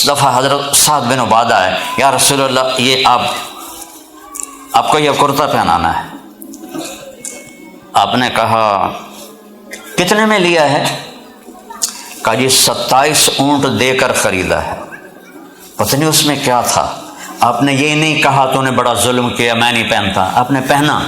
دفعہ حضرت سعد بن عبادہ ہے، یا رسول اللہ یہ آپ کو یہ کرتا پہنانا ہے۔ آپ نے کہا کتنے میں لیا ہے؟ کہا جی 27 اونٹ دے کر خریدا ہے۔ پتہ نہیں اس میں کیا تھا۔ آپ نے یہ نہیں کہا تو نے بڑا ظلم کیا میں نہیں پہنتا، آپ نے پہنا،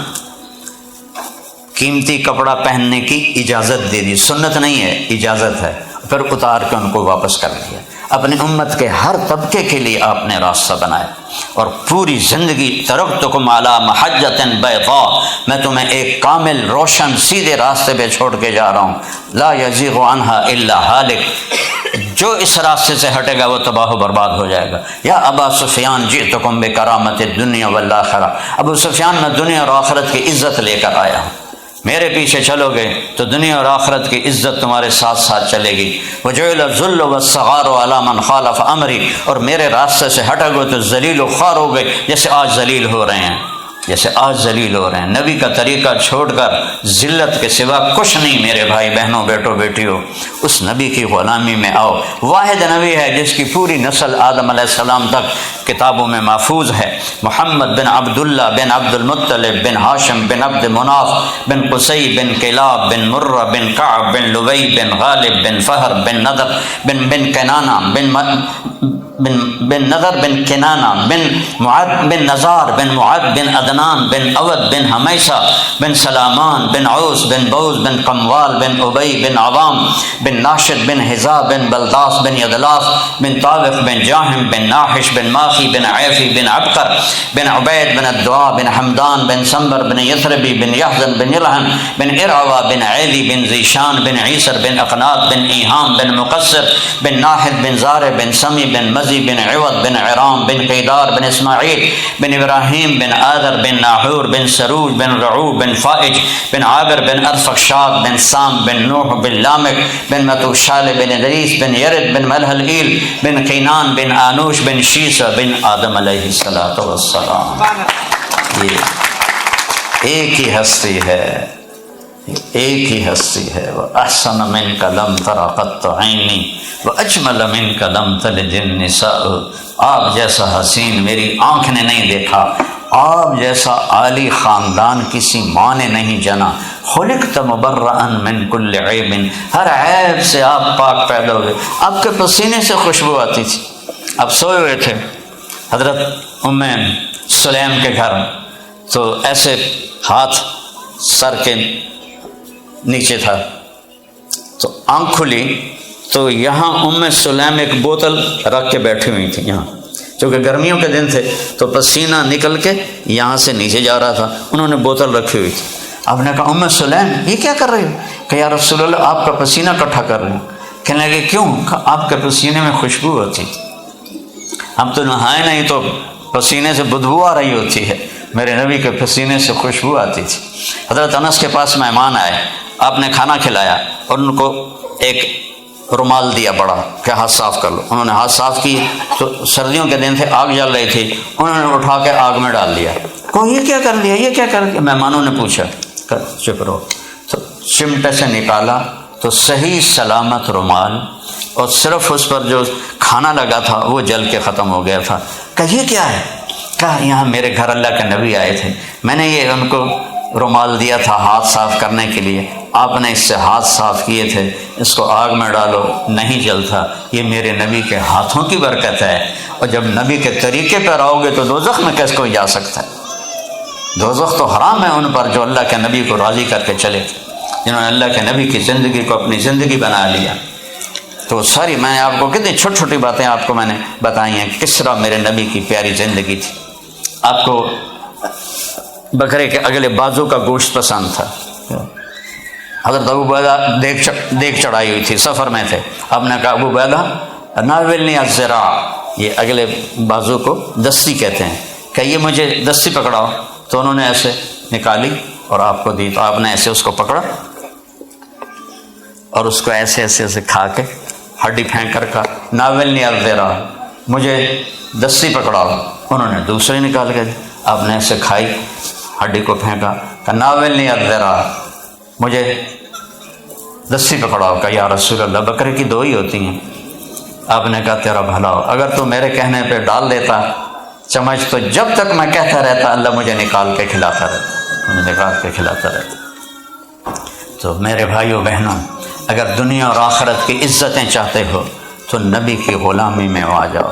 قیمتی کپڑا پہننے کی اجازت دے دی، سنت نہیں ہے اجازت ہے، پھر اتار کے ان کو واپس کر دیا۔ اپنی امت کے ہر طبقے کے لیے آپ نے راستہ بنایا، اور پوری زندگی ترکتکم علی محجۃ بیضاء، میں تمہیں ایک کامل روشن سیدھے راستے پہ چھوڑ کے جا رہا ہوں، لا یزیغ عنہا الا ہالک، جو اس راستے سے ہٹے گا وہ تباہ و برباد ہو جائے گا۔ یا ابا سفیان جئتکم بکرامۃ الدنیا والآخرہ، ابو سفیان میں دنیا اور آخرت کی عزت لے کر آیا ہوں، میرے پیچھے چلو گے تو دنیا اور آخرت کی عزت تمہارے ساتھ ساتھ چلے گی۔ وجعل الذل والصغار علی من خالف امری، اور میرے راستے سے ہٹو گے تو ذلیل و خوار ہو گئے، جیسے آج ذلیل ہو رہے ہیں، جیسے آج ذلیل ہو رہے ہیں۔ نبی کا طریقہ چھوڑ کر ذلت کے سوا کچھ نہیں میرے بھائی بہنوں بیٹوں بیٹیوں، اس نبی کی غلامی میں آؤ۔ واحد نبی ہے جس کی پوری نسل آدم علیہ السلام تک کتابوں میں محفوظ ہے، محمد بن عبداللہ بن عبد المطلب بن ہاشم بن عبد مناف بن قصی بن کلاب بن مرہ بن کعب بن لبی بن غالب بن فہر بن نضر بن کنانہ بن نضر بن کنانہ بن معد بن نزار بن معد بن عدنان بن اود بن حمیسہ بن سلامان بن عوس بن بوز بن قموال بن ابی بن عوام بن ناشد بن حذا بن بلداس بن یدلاف بن طاوق بن جاہم بن ناحش بن ماخی بن عیفی بن عبقر بن عبید بن الدعاء بن حمدان بن سنبر بن یثربی بن یحزن بن یلحن بن ارعوا بن عیلی بن ذیشان بن عیسر بن اقناط بن ایہام بن مقصر بن ناحد بن زار بن سمی بن مزی بن عوض بن عرام بن قیدار بن اسماعیل بن ابراہیم بن آذر بن ناحور بن سروج بن رعو بن فائج بن عابر بن ارفخشاد بن سام بن نوح بن لامک بن متوشال بن ادریس بن یرد بن ملحلئیل بن قینان بن آنوش بن شیسہ بن آدم علیہ السلام۔ یہ ایک ہی ہستی ہے، ایک ہی ہستی ہے۔ وَأَحْسَنَ مِنْكَ لَمْ تَرَ قَطُّ عَيْنِي وَأَجْمَلَ مِنْكَ لَمْ تَلِدِ النِّسَاءُ، آپ جیسا حسین میری آنکھ نے نہیں دیکھا، آپ جیسا عالی خاندان کسی ماں نے نہیں جنا۔ خلقت مبرأ من کل عیب، ہر عیب سے آپ پاک پیدا ہوئے، آپ کے پسینے سے خوشبو آتی تھی۔ آپ سوئے ہوئے تھے حضرت ام سلیم کے گھر، تو ایسے ہاتھ سر کے نیچے تھا، تو آنکھ کھلی تو یہاں ام سلیم ایک بوتل رکھ کے بیٹھی ہوئی تھی یہاں، چونکہ گرمیوں کے دن تھے تو پسینہ نکل کے یہاں سے نیچے جا رہا تھا، انہوں نے بوتل رکھی ہوئی تھی۔ آپ نے کہا ام سلیم یہ کیا کر رہے ہو؟ کہ یا رسول اللہ آپ کا پسینہ اکٹھا کر رہے ہیں۔ کہنے لگے کیوں؟ آپ کے پسینے میں خوشبو ہوتی، ہم تو نہائے نہیں تو پسینے سے بدبو آ رہی ہوتی ہے، میرے نبی کے پسینے سے خوشبو آتی تھی۔ حضرت انس کے پاس مہمان آئے، آپ نے کھانا کھلایا اور ان کو ایک رومال دیا بڑا کہ ہاتھ صاف کر لو، انہوں نے ہاتھ صاف کی تو سردیوں کے دن تھے، آگ جل رہی تھی، انہوں نے اٹھا کے آگ میں ڈال دیا۔ کوئی یہ کیا کر لیا، یہ کیا کر دیا؟ مہمانوں نے پوچھا، چپ رہو، تو چمٹے سے نکالا تو صحیح سلامت رومال، اور صرف اس پر جو کھانا لگا تھا وہ جل کے ختم ہو گیا تھا۔ کہ یہ کیا ہے؟ کہا یہاں میرے گھر اللہ کے نبی آئے تھے، میں نے یہ ان کو رومال دیا تھا ہاتھ صاف کرنے کے لیے، آپ نے اس سے ہاتھ صاف کیے تھے، اس کو آگ میں ڈالو نہیں جلتا، یہ میرے نبی کے ہاتھوں کی برکت ہے۔ اور جب نبی کے طریقے پر آؤ گے تو دوزخ میں کیسے کوئی جا سکتا ہے؟ دوزخ تو حرام ہے ان پر جو اللہ کے نبی کو راضی کر کے چلے، جنہوں نے اللہ کے نبی کی زندگی کو اپنی زندگی بنا لیا۔ تو ساری میں نے آپ کو کتنی چھوٹی چھوٹی باتیں آپ کو میں نے بتائی ہیں، کس طرح میرے نبی کی پیاری زندگی تھی۔ آپ کو بکرے کے اگلے بازو کا گوشت پسند تھا، حضرت ابو عبیدہ دیکھ چڑھائی ہوئی تھی، سفر میں تھے، آپ نے کہا ابو عبیدہ ناولنی الذراع، یہ اگلے بازو کو دستی کہتے ہیں، کہ یہ مجھے دستی پکڑاؤ، تو انہوں نے ایسے نکالی اور آپ کو دی، تو آپ نے ایسے اس کو پکڑا اور اس کو ایسے ایسے ایسے کھا کے ہڈی پھینک کر کہا ناولنی الذراع، مجھے دستی پکڑاؤ، انہوں نے دوسری نکال کے دی، آپ نے ایسے کھائی، ہڈی کو پھینکا، کہ ناولنی الذراع، مجھے دستی پکڑاؤ۔ کہ یا رسول اللہ بکرے کی دو ہی ہوتی ہیں، آپ نے کہا تیرا بھلا ہو، اگر تو میرے کہنے پہ ڈال دیتا چمچ تو جب تک میں کہتا رہتا اللہ مجھے نکال کے کھلاتا رہتا، مجھے نکال کے کھلاتا رہتا۔ تو میرے بھائیوں بہنوں، اگر دنیا اور آخرت کی عزتیں چاہتے ہو تو نبی کی غلامی میں آ جاؤ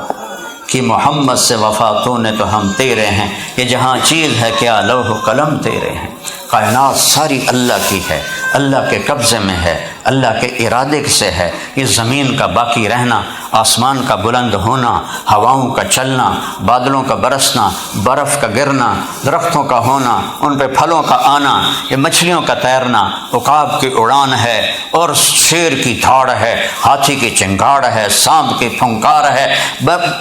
کہ محمد سے وفا تو نے تو ہم تیرے ہیں، یہ جہاں چیز ہے کیا لوح و قلم تیرے ہیں، کائنات ساری اللہ کی ہے، اللہ کے قبضے میں ہے، اللہ کے ارادے سے ہے۔ یہ زمین کا باقی رہنا، آسمان کا بلند ہونا، ہواؤں کا چلنا، بادلوں کا برسنا، برف کا گرنا، درختوں کا ہونا، ان پہ پھلوں کا آنا، یہ مچھلیوں کا تیرنا، عقاب کی اڑان ہے، اور شیر کی دھاڑ ہے، ہاتھی کی چنگاڑ ہے، سانپ کی پھنکار ہے،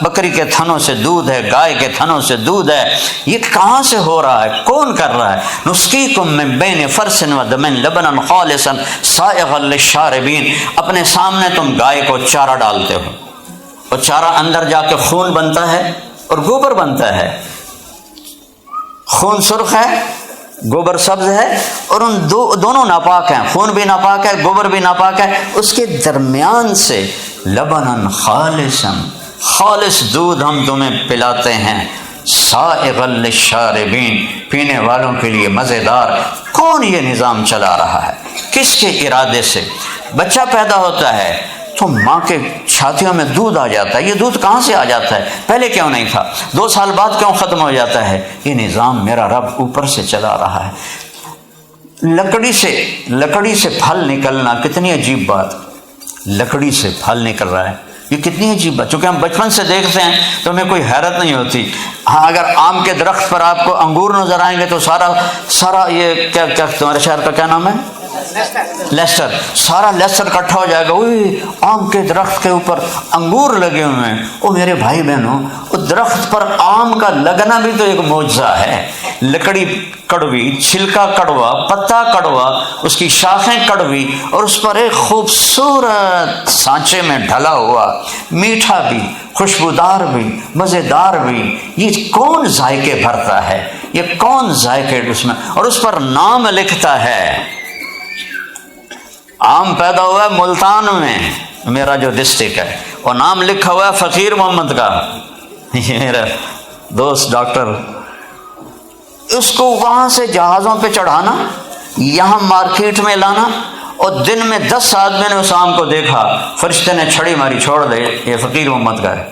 بکری کے تھنوں سے دودھ ہے، گائے کے تھنوں سے دودھ ہے۔ یہ کہاں سے ہو رہا ہے؟ کون کر رہا ہے؟ نسقیکم من بین فرث و دم لبنا خالصا سائغا للشاربین۔ اپنے سامنے تم گائے کو چارہ ڈالتے ہو، اور چارہ اندر جا کے خون بنتا ہے اور گوبر بنتا ہے، خون سرخ ہے، گوبر سبز ہے، اور ان دونوں ناپاک ہیں، خون بھی ناپاک ہے، گوبر بھی ناپاک ہے، اس کے درمیان سے لبنا خالصا، خالص دودھ ہم تمہیں پلاتے ہیں، سائغا للشاربین، پینے والوں کے لیے مزیدار۔ کون یہ نظام چلا رہا ہے؟ کس کے ارادے سے؟ بچہ پیدا ہوتا ہے تو ماں کے چھاتیوں میں دودھ آ جاتا ہے، یہ دودھ کہاں سے آ جاتا ہے؟ پہلے کیوں نہیں تھا؟ 2 سال بعد کیوں ختم ہو جاتا ہے؟ یہ نظام میرا رب اوپر سے چلا رہا ہے۔ لکڑی سے پھل نکلنا، کتنی عجیب بات، لکڑی سے پھل نکل رہا ہے، یہ کتنی عجیب بات، چونکہ ہم بچپن سے دیکھتے ہیں تو ہمیں کوئی حیرت نہیں ہوتی۔ ہاں اگر آم کے درخت پر آپ کو انگور نظر آئیں گے تو سارا یہ کیا تمہارے شہر کا کیا نام ہے؟ لیسٹر، سارا لیسٹر اکٹھا ہو جائے گا، اوہ آم کے درخت کے اوپر انگور لگے ہوئے ہیں۔ او میرے بھائی بہنوں، اس درخت پر آم کا لگنا بھی تو ایک معجزہ ہے۔ لکڑی کڑوی، چھلکا کڑوا، پتا کڑوا، اس کی شاخیں کڑوی، اور اس پر ایک خوبصورت سانچے میں ڈھلا ہوا، میٹھا بھی، خوشبودار بھی، مزیدار بھی۔ یہ کون ذائقے بھرتا ہے؟ یہ کون ذائقے اس میں، اور اس پر نام لکھتا ہے۔ آم پیدا ہوا ہے ملتان میں، میرا جو ڈسٹرکٹ ہے، اور نام لکھا ہوا ہے فقیر محمد کا، یہ میرا دوست ڈاکٹر۔ اس کو وہاں سے جہازوں پہ چڑھانا، یہاں مارکیٹ میں لانا، اور دن میں 10 آدمی نے اس آم کو دیکھا، فرشتے نے چھڑی ماری، چھوڑ دے یہ فقیر محمد کا ہے۔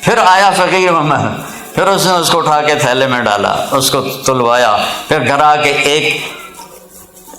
پھر آیا فقیر محمد، پھر اس نے اس کو اٹھا کے تھیلے میں ڈالا، اس کو تلوایا، پھر گھر آ کے ایک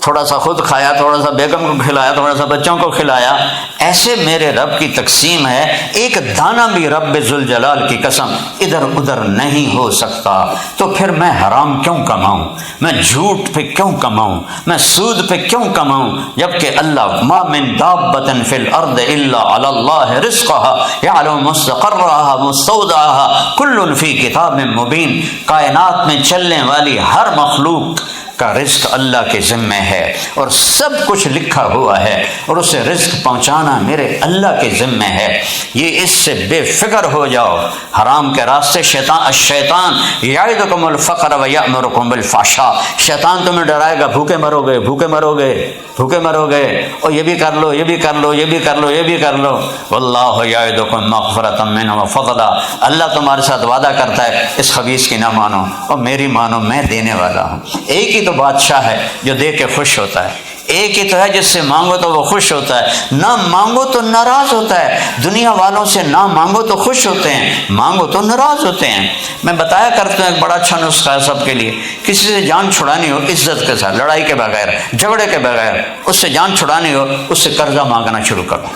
تھوڑا سا خود کھایا، تھوڑا سا بیگم کو کھلایا، تھوڑا سا بچوں کو کھلایا۔ ایسے میرے رب کی تقسیم ہے، ایک دانہ بھی رب ذوالجلال کی قسم ادھر ادھر نہیں ہو سکتا۔ تو پھر میں حرام کیوں کماؤں، میں جھوٹ پہ کیوں کماؤں، میں سود پہ کیوں کماؤں، جبکہ اللہ ما من دابۃ فی الارض الا علی اللہ رزقها یعلم مستقرها مستودعها کل فی کتاب مبین۔ کائنات میں چلنے والی ہر مخلوق کا رزق اللہ کے ذمے ہے، اور سب کچھ لکھا ہوا ہے، اور اسے رزق پہنچانا میرے اللہ کے ذمے ہے۔ یہ اس سے بے فکر ہو جاؤ۔ حرام کے راستے الشیطان یعدکم الفقر ویأمرکم بالفحشاء، شیطان تمہیں ڈرائے گا بھوکے مرو گے، بھوکے مرو گے، بھوکے مرو گے، اور یہ بھی کر لو، یہ بھی کر لو، یہ بھی کر لو، یہ بھی کر لو۔ واللہ یعدکم مغفرۃ منہ وفضلا، اللہ تمہارے ساتھ وعدہ کرتا ہے اس خبیث کی نہ مانو اور میری مانو، میں دینے والا ہوں۔ ایک ہی تو بادشاہ ہے جو دے کے خوش ہوتا ہے، ایک ہی تو ہے جس سے مانگو تو وہ خوش ہوتا ہے، نہ مانگو تو ناراض ہوتا ہے۔ دنیا والوں سے نہ مانگو تو خوش ہوتے ہیں، مانگو تو ناراض ہوتے ہیں۔ میں بتایا کرتا ہوں ایک بڑا اچھا نسخہ ہے سب کے لیے، کسی سے جان چھڑانی ہو عزت کے ساتھ، لڑائی کے بغیر، جھگڑے کے بغیر، اس سے جان چھڑانی ہو، اس سے قرضہ مانگنا شروع کرو،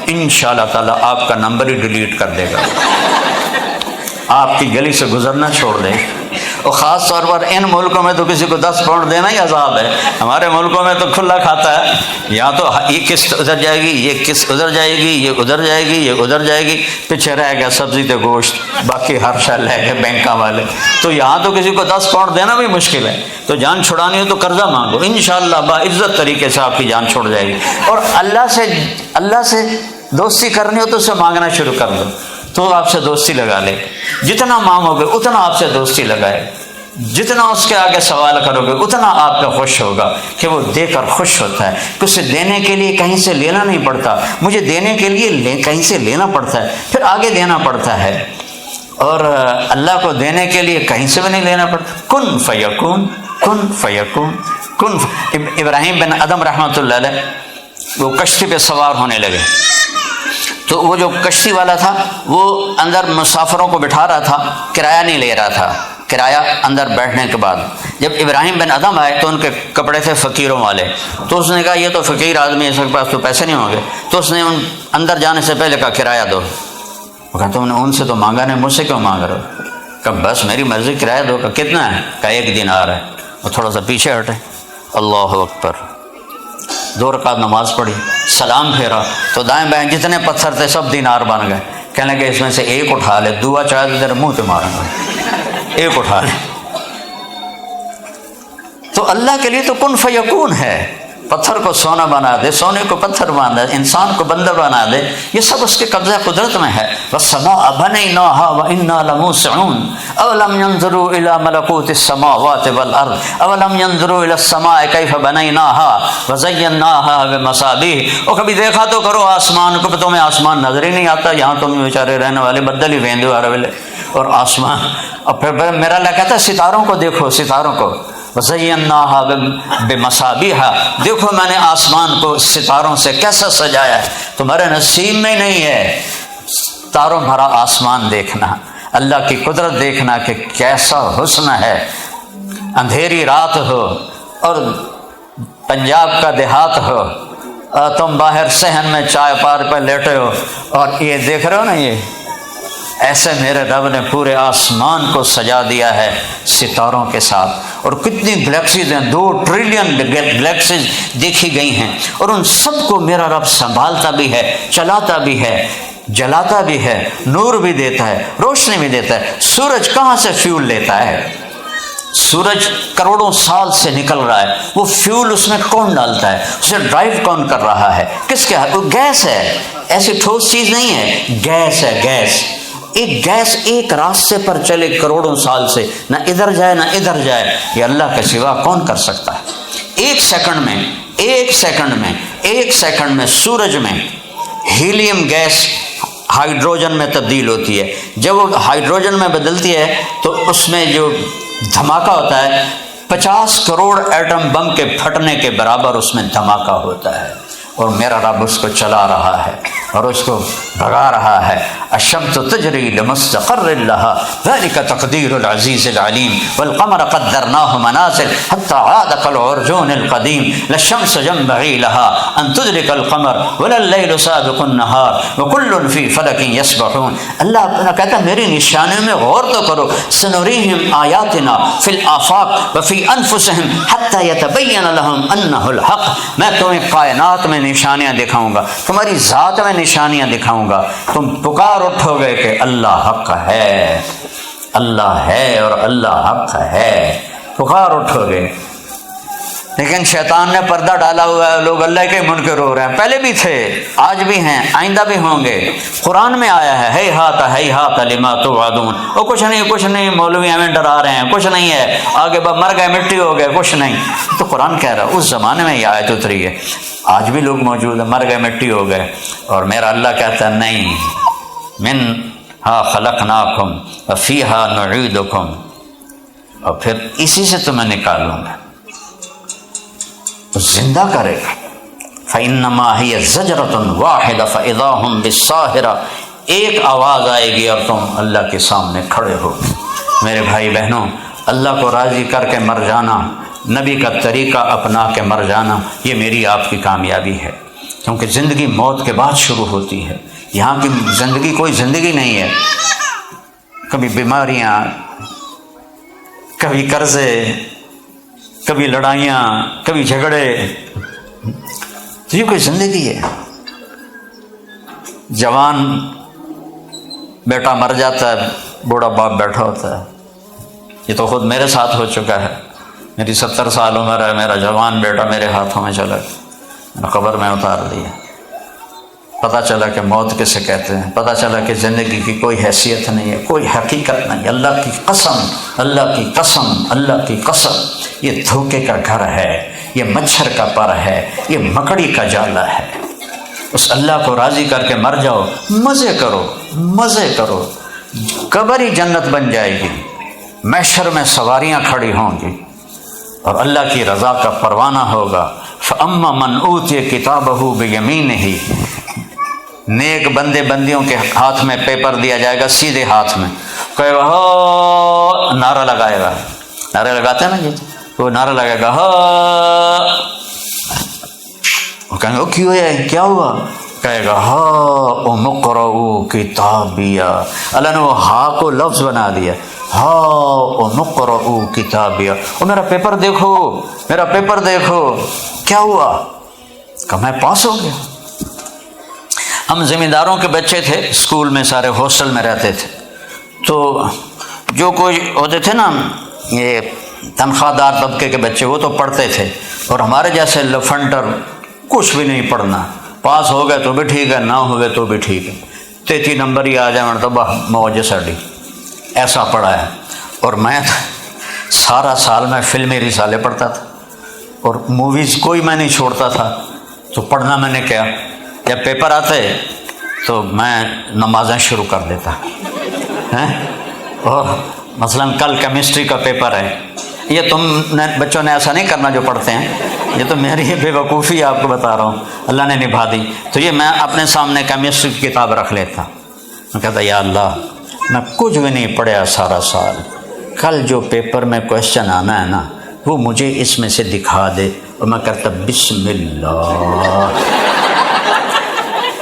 انشاءاللہ تعالیٰ آپ کا نمبر ہی ڈیلیٹ کر دے گا، آپ کی گلی سے گزرنا چھوڑ دے۔ اور خاص طور پر ان ملکوں میں تو کسی کو 10 پاؤنڈ دینا ہی عذاب ہے، ہمارے ملکوں میں تو کھلا کھاتا ہے، یہاں تو یہ قسط ادھر جائے گی، یہ قسط ادھر جائے گی، یہ ادھر جائے گی، یہ ادھر جائے گی، پیچھے رہ گیا سبزی تے گوشت، باقی ہر شے لے گئے بینکاں والے۔ تو یہاں تو کسی کو 10 پاؤنڈ دینا بھی مشکل ہے، تو جان چھڑانی ہو تو قرضہ مانگو، انشاءاللہ باعزت طریقے سے آپ کی جان چھوڑ جائے گی۔ اور اللہ سے دوستی کرنی ہو تو اس سے مانگنا شروع کر دو، تو آپ سے دوستی لگا لے، جتنا مانگو گے اتنا آپ سے دوستی لگائے۔ جتنا اس کے آگے سوال کرو گے اتنا آپ کا خوش ہوگا کہ وہ دے کر خوش ہوتا ہے، کہ اسے دینے کے لیے کہیں سے لینا نہیں پڑتا، مجھے دینے کے لیے کہیں سے لینا پڑتا ہے، پھر آگے دینا پڑتا ہے، اور اللہ کو دینے کے لیے کہیں سے بھی نہیں لینا پڑتا۔ کن فیکون، کن فیکون، کن ابراہیم بن ادم رحمۃ اللہ علیہ وہ کشتی پہ سوار ہونے لگے، تو وہ جو کشتی والا تھا وہ اندر مسافروں کو بٹھا رہا تھا، کرایہ نہیں لے رہا تھا، کرایہ اندر بیٹھنے کے بعد جب ابراہیم بن ادم آئے تو ان کے کپڑے تھے فقیروں والے، تو اس نے کہا یہ تو فقیر آدمی ہے، اس کے پاس تو پیسے نہیں ہوں گے، تو اس نے ان اندر جانے سے پہلے کہا کرایہ دو۔ وہ کہا تم نے ان سے تو مانگا نہیں، مجھ سے کیوں مانگ رہے ہو؟ کہ بس میری مرضی، کرایہ دو۔ کہ کتنا ہے؟ کہ 1 دینار ہے۔ وہ تھوڑا سا پیچھے ہٹے، اللہ اکبر، 2 رکعت نماز پڑھی، سلام پھیرا تو دائیں بائیں جتنے پتھر تھے سب دینار بن گئے۔ کہنے لگے اس میں سے ایک اٹھا لے، دعا چاہے تو تیرے منہ پہ ماروں گا، ایک اٹھا لے۔ تو اللہ کے لیے تو کن فیکون ہے، پتھر کو سونا بنا دے، سونے کو پتھر بنا دے، انسان کو بندر بنا دے، یہ سب اس کے قبضہ قدرت میں ہے۔ وَالسَّمَاءَ بَنَيْنَاهَا وَإِنَّا لَمُوسِعُونَ أَوَلَمْ يَنظُرُوا إِلَى مَلَكُوتِ السَّمَاوَاتِ وَالْأَرْضِ أَوَلَمْ يَنظُرُوا إِلَى السَّمَاءِ كَيْفَ بَنَيْنَاهَا وَزَيَّنَّاهَا بِمَصَابِيحَ۔ اور کبھی دیکھا تو کرو آسمان کو، تمہیں آسمان نظر ہی نہیں آتا، یہاں تم بیچارے رہنے والے بدل ہی ویندے ہر ویلے، اور آسمان۔ اور پھر میرا اللہ کہتا ہے ستاروں کو دیکھو، ستاروں کو، وَزَيَّنَّاهَا بِمَصَابِيحَ، دیکھو میں نے آسمان کو ستاروں سے کیسا سجایا ہے۔ تمہارے نصیب میں نہیں ہے تاروں بھرا آسمان دیکھنا، اللہ کی قدرت دیکھنا کہ کیسا حسن ہے۔ اندھیری رات ہو اور پنجاب کا دیہات ہو، تم باہر صحن میں چائے پار پہ لیٹے ہو اور یہ دیکھ رہے ہو نا، یہ ایسے میرے رب نے پورے آسمان کو سجا دیا ہے ستاروں کے ساتھ، اور کتنی گلیکسیز ہیں، 2 ٹریلین گلیکسیز دیکھی گئی ہیں، اور ان سب کو میرا رب سنبھالتا بھی ہے، چلاتا بھی ہے، جلاتا بھی ہے، نور بھی دیتا ہے، روشنی بھی دیتا ہے۔ سورج کہاں سے فیول لیتا ہے؟ سورج کروڑوں سال سے نکل رہا ہے، وہ فیول اس میں کون ڈالتا ہے؟ اسے ڈرائیو کون کر رہا ہے؟ کس کے ہاتھ؟ وہ گیس ہے، ایسی ٹھوس چیز نہیں ہے، گیس ہے، گیس۔ ایک گیس ایک راستے پر چلے کروڑوں سال سے، نہ ادھر جائے نہ ادھر جائے، یہ اللہ کے سوا کون کر سکتا ہے؟ ایک سیکنڈ میں سورج میں ہیلیم گیس ہائیڈروجن میں تبدیل ہوتی ہے۔ جب وہ ہائیڈروجن میں بدلتی ہے تو اس میں جو دھماکہ ہوتا ہے 50 کروڑ ایٹم بم کے پھٹنے کے برابر اس میں دھماکہ ہوتا ہے، اور میرا رب اس کو چلا رہا ہے اور اس کو بھگا رہا ہے۔ الشمس تجری لمستقر لها ذلك تقدیر العزیز العلیم والقمر قدرناه منازل حتى عاد كالعرجون القدیم لا الشمس ينبغي لها ان تدرك القمر ولا الليل سابق النهار وكل في فلك يسبحون۔ اللہ اپنا کہتا ہے میری نشانیوں میں غور تو کرو، سنریہم آیاتنا فی الآفاق وفی انفسہم حتی یتبین لہم انہ الحق۔ میں تمہیں کائنات میں نشانیاں دکھاؤں گا، تمہاری ذات میں نشانیاں دکھاؤں گا، تم پکار اٹھو گے کہ اللہ حق ہے، اللہ ہے اور اللہ حق ہے، پکار اٹھو گے۔ لیکن شیطان نے پردہ ڈالا ہوا ہے، لوگ اللہ کے منکر ہو رہے ہیں، پہلے بھی تھے، آج بھی ہیں، آئندہ بھی ہوں گے۔ قرآن میں آیا ہے ہیہات لما توعدون، وہ کچھ نہیں، مولوی ہمیں ڈرا رہے ہیں، کچھ نہیں ہے، آگے مر گئے، مٹی ہو گئے، کچھ نہیں۔ تو قرآن کہہ رہا ہے اس زمانے میں یہ آیت اتری ہے، آج بھی لوگ موجود ہیں، مر گئے، مٹی ہو گئے، اور میرا اللہ کہتا ہے نہیں، منہا خلقناکم وفیہا نعیدکم، اور پھر اسی سے تمہیں نکالوں گا، زندہ کرے گا۔ فَإِنَّمَا هِيَ زَجْرَةٌ وَاحِدَةٌ فَإِذَا هُمْ بِالسَّاهِرَةِ، ایک آواز آئے گی اور تم اللہ کے سامنے کھڑے ہو۔ میرے بھائی بہنوں، اللہ کو راضی کر کے مر جانا، نبی کا طریقہ اپنا کے مر جانا، یہ میری آپ کی کامیابی ہے، کیونکہ زندگی موت کے بعد شروع ہوتی ہے۔ یہاں کی زندگی کوئی زندگی نہیں ہے، کبھی بیماریاں، کبھی قرضے، کبھی لڑائیاں، کبھی جھگڑے، تو یہ کوئی زندگی ہے؟ جوان بیٹا مر جاتا ہے، بوڑھا باپ بیٹھا ہوتا ہے، یہ تو خود میرے ساتھ ہو چکا ہے۔ میری 70 سال عمر ہے، میرا جوان بیٹا میرے ہاتھوں میں چلا گیا، میں نے قبر میں اتار دیا۔ پتہ چلا کہ موت کسے کہتے ہیں، پتہ چلا کہ زندگی کی کوئی حیثیت نہیں ہے، کوئی حقیقت نہیں۔ اللہ کی قسم، اللہ کی قسم، اللہ کی قسم، یہ دھوکے کا گھر ہے، یہ مچھر کا پر ہے، یہ مکڑی کا جالا ہے۔ اس اللہ کو راضی کر کے مر جاؤ، مزے کرو، مزے کرو، قبر ہی جنت بن جائے گی، محشر میں سواریاں کھڑی ہوں گی اور اللہ کی رضا کا پروانہ ہوگا۔ فَأَمَّا مَنْ أُوتِيَ كِتَابَهُ بِيَمِينِهِ، نیک بندے بندیوں کے ہاتھ میں پیپر دیا جائے گا، سیدھے ہاتھ میں، کہے گا ہاں، نعرہ لگائے گا، نعرے لگاتے ہیں نا جی، وہ نعرہ لگائے گا ہاں، وہ کہیں گے کیوں ہے، کیا ہوا؟ کہے گا ہاں اقرؤوا کتابیہ، اللہ نے وہ ہا کو لفظ بنا دیا، ہاں اقرؤوا کتابیہ، اور میرا پیپر دیکھو، میرا پیپر دیکھو، کیا ہوا؟ کہ میں پاس ہو گیا۔ ہم زمینداروں کے بچے تھے، اسکول میں سارے ہاسٹل میں رہتے تھے، تو جو کوئی ہوتے تھے نا یہ تنخواہ دار طبقے کے بچے، وہ تو پڑھتے تھے، اور ہمارے جیسے لفنٹر کچھ بھی نہیں پڑھنا، پاس ہو گئے تو بھی ٹھیک ہے، نہ ہوئے تو بھی ٹھیک ہے، 33 نمبر ہی آ جائے مرتبہ موج ساڑی، ایسا پڑھا ہے۔ اور میں سارا سال میں فلمی رسالے پڑھتا تھا اور موویز کوئی میں نہیں چھوڑتا تھا، تو پڑھنا میں نے کیا، جب پیپر آتے تو میں نمازیں شروع کر دیتا اور مثلا کل کیمسٹری کا پیپر ہے، یہ تم نے بچوں نے ایسا نہیں کرنا جو پڑھتے ہیں، یہ تو میری بے وقوفی آپ کو بتا رہا ہوں، اللہ نے نبھا دی، تو یہ میں اپنے سامنے کیمسٹری کی کتاب رکھ لیتا، میں کہتا یا اللہ میں کچھ بھی نہیں پڑھا سارا سال، کل جو پیپر میں کوشچن آنا ہے نا وہ مجھے اس میں سے دکھا دے، اور میں کرتا بسم اللہ،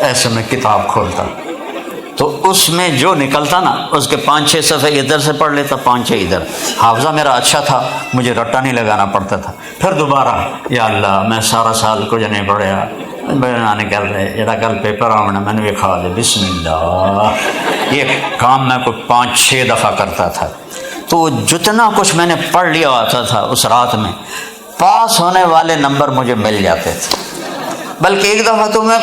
ایسے میں کتاب کھولتا، تو اس میں جو نکلتا نا اس کے 5-6 صفحے ادھر سے پڑھ لیتا، 5-6 ادھر، حافظہ میرا اچھا تھا، مجھے رٹا نہیں لگانا پڑتا تھا، پھر دوبارہ یا اللہ میں سارا سال کچھ نہیں پڑھیا، بنانے کر رہے جڑا کل پیپر آنا میں نے بھی کھا دے بسم اللہ، یہ کام میں کوئی 5-6 دفعہ کرتا تھا، تو جتنا کچھ میں نے پڑھ لیا ہوتا تھا اس رات میں، پاس ہونے والے نمبر مجھے مل جاتے تھے، بلکہ ایک دفعہ تو میں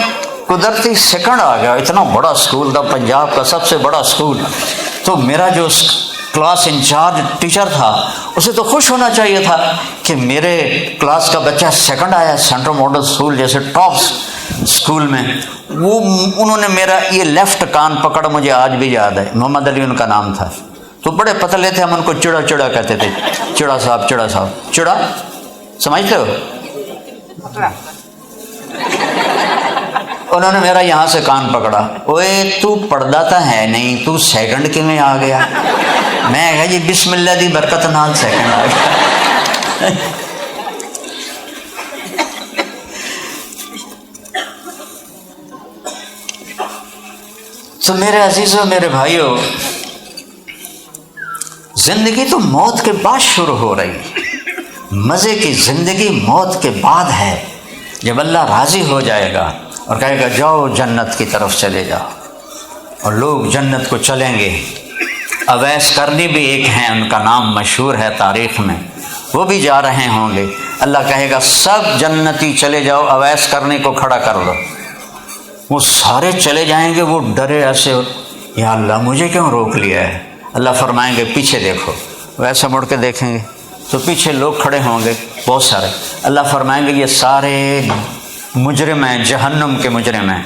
قدرتی سیکنڈ آ گیا، اتنا بڑا اسکول تھا، پنجاب کا سب سے بڑا اسکول، تو میرا جو کلاس انچارج ٹیچر تھا اسے تو خوش ہونا چاہیے تھا کہ میرے کلاس کا بچہ سیکنڈ آیا سینٹرل ماڈل اسکول جیسے ٹاپ اسکول میں، وہ انہوں نے میرا یہ لیفٹ کان پکڑ، مجھے آج بھی یاد ہے، محمد علی ان کا نام تھا، تو بڑے پتلے تھے، ہم ان کو چڑا چڑا کہتے تھے، چڑا صاحب، چڑا صاحب، چڑا سمجھتے ہو؟ انہوں نے میرا یہاں سے کان پکڑا، اوے تو پڑھدا تا ہے نہیں، تو سیکنڈ کیویں آ گیا؟ میں کہا جی بسم اللہ دی برکت نال سیکنڈ آ گیا۔ تو میرے عزیزوں، میرے بھائیوں، زندگی تو موت کے بعد شروع ہو رہی ہے، مزے کی زندگی موت کے بعد ہے، جب اللہ راضی ہو جائے گا اور کہے گا جاؤ جنت کی طرف چلے جاؤ، اور لوگ جنت کو چلیں گے۔ اویس کرنی بھی ایک ہیں، ان کا نام مشہور ہے تاریخ میں، وہ بھی جا رہے ہوں گے، اللہ کہے گا سب جنتی چلے جاؤ، اویس کرنی کو کھڑا کر دو، وہ سارے چلے جائیں گے، وہ ڈرے ایسے، یا اللہ مجھے کیوں روک لیا ہے؟ اللہ فرمائیں گے پیچھے دیکھو، ویسے مڑ کے دیکھیں گے تو پیچھے لوگ کھڑے ہوں گے بہت سارے، اللہ فرمائیں گے یہ سارے مجرم ہیں، جہنم کے مجرم ہیں،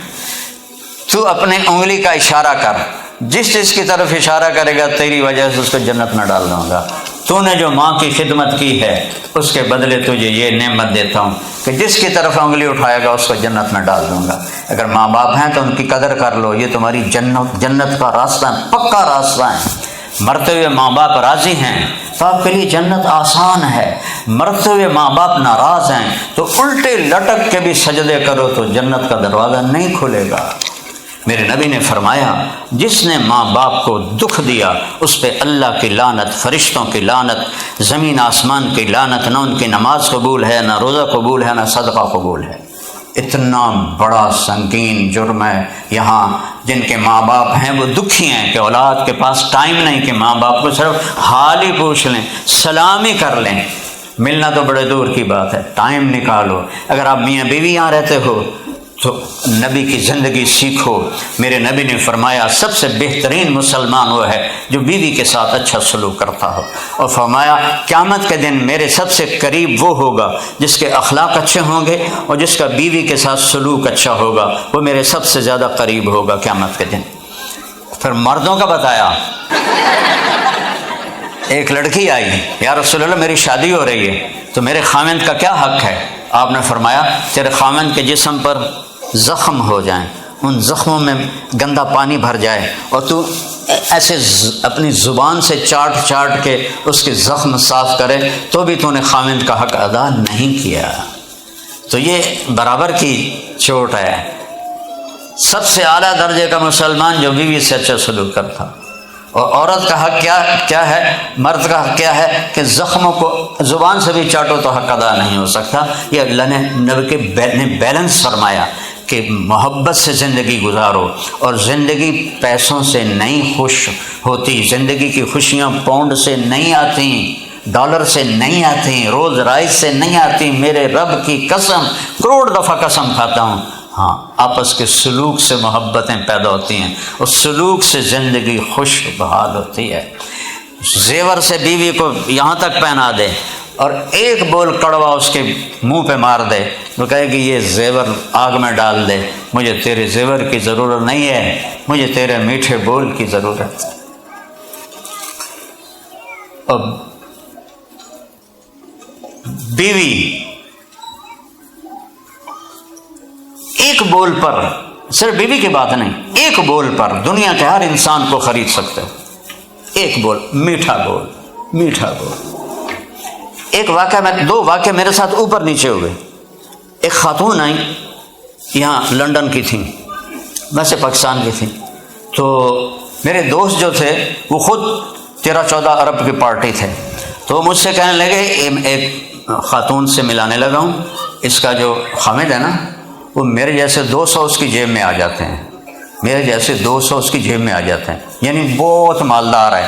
تو اپنے انگلی کا اشارہ کر، جس جس کی طرف اشارہ کرے گا تیری وجہ سے اس کو جنت میں ڈال دوں گا، تو نے جو ماں کی خدمت کی ہے اس کے بدلے تجھے یہ نعمت دیتا ہوں کہ جس کی طرف انگلی اٹھائے گا اس کو جنت میں ڈال دوں گا۔ اگر ماں باپ ہیں تو ان کی قدر کر لو، یہ تمہاری جنت کا راستہ ہے، پکا راستہ ہے۔ مرتے ہوئے ماں باپ راضی ہیں تو آپ کے لیے جنت آسان ہے، مرتے ہوئے ماں باپ ناراض ہیں تو الٹے لٹک کے بھی سجدے کرو تو جنت کا دروازہ نہیں کھلے گا۔ میرے نبی نے فرمایا جس نے ماں باپ کو دکھ دیا اس پہ اللہ کی لعنت، فرشتوں کی لعنت، زمین آسمان کی لعنت، نہ ان کی نماز قبول ہے، نہ روزہ قبول ہے، نہ صدقہ قبول ہے۔ اتنا بڑا سنگین جرم ہے۔ یہاں جن کے ماں باپ ہیں وہ دکھی ہیں کہ اولاد کے پاس ٹائم نہیں کہ ماں باپ کو صرف حال ہی پوچھ لیں، سلام ہی کر لیں، ملنا تو بڑے دور کی بات ہے، ٹائم نکالو۔ اگر آپ میاں بیوی یہاں رہتے ہو تو نبی کی زندگی سیکھو۔ میرے نبی نے فرمایا سب سے بہترین مسلمان وہ ہے جو بیوی کے ساتھ اچھا سلوک کرتا ہو، اور فرمایا قیامت کے دن میرے سب سے قریب وہ ہوگا جس کے اخلاق اچھے ہوں گے اور جس کا بیوی کے ساتھ سلوک اچھا ہوگا، وہ میرے سب سے زیادہ قریب ہوگا قیامت کے دن۔ پھر مردوں کا بتایا، ایک لڑکی آئی، یا رسول اللہ میری شادی ہو رہی ہے تو میرے خاوند کا کیا حق ہے؟ آپ نے فرمایا تیرے خاوند کے جسم پر زخم ہو جائیں، ان زخموں میں گندا پانی بھر جائے اور تو ایسے اپنی زبان سے چاٹ چاٹ کے اس کے زخم صاف کرے تو بھی تو نے خاوند کا حق ادا نہیں کیا۔ تو یہ برابر کی چوٹ ہے۔ سب سے اعلیٰ درجے کا مسلمان جو بیوی سے اچھا سلوک کرتا، اور عورت کا حق کیا ہے، مرد کا حق کیا ہے کہ زخموں کو زبان سے بھی چاٹو تو حق ادا نہیں ہو سکتا۔ یہ اللہ نے نبی نے بیلنس فرمایا کہ محبت سے زندگی گزارو، اور زندگی پیسوں سے نہیں خوش ہوتی، زندگی کی خوشیاں پاؤنڈ سے نہیں آتی، ڈالر سے نہیں آتی، رولز رائس سے نہیں آتی، میرے رب کی قسم کروڑ دفعہ قسم کھاتا ہوں۔ ہاں، آپس کے سلوک سے محبتیں پیدا ہوتی ہیں، اس سلوک سے زندگی خوش بحال ہوتی ہے۔ زیور سے بیوی کو یہاں تک پہنا دے اور ایک بول کڑوا اس کے منہ پہ مار دے تو کہے کہ یہ زیور آگ میں ڈال دے، مجھے تیرے زیور کی ضرورت نہیں ہے، مجھے تیرے میٹھے بول کی ضرورت ہے۔ اب بیوی ایک بول پر، صرف بیوی کی بات نہیں، ایک بول پر دنیا کے ہر انسان کو خرید سکتے، ایک بول، میٹھا بول، میٹھا بول۔ ایک واقعہ میں، دو واقعہ میرے ساتھ اوپر نیچے ہوئے۔ ایک خاتون آئی، یہاں لنڈن کی تھیں، ویسے پاکستان کی تھیں، تو میرے دوست جو تھے وہ خود 13-14 ارب کی پارٹی تھے، تو مجھ سے کہنے لگے ایک خاتون سے ملانے لگا ہوں، اس کا جو خامد ہے نا وہ میرے جیسے 200 اس کی جیب میں آ جاتے ہیں، میرے جیسے 200 اس کی جیب میں آ جاتے ہیں، یعنی بہت مالدار ہے۔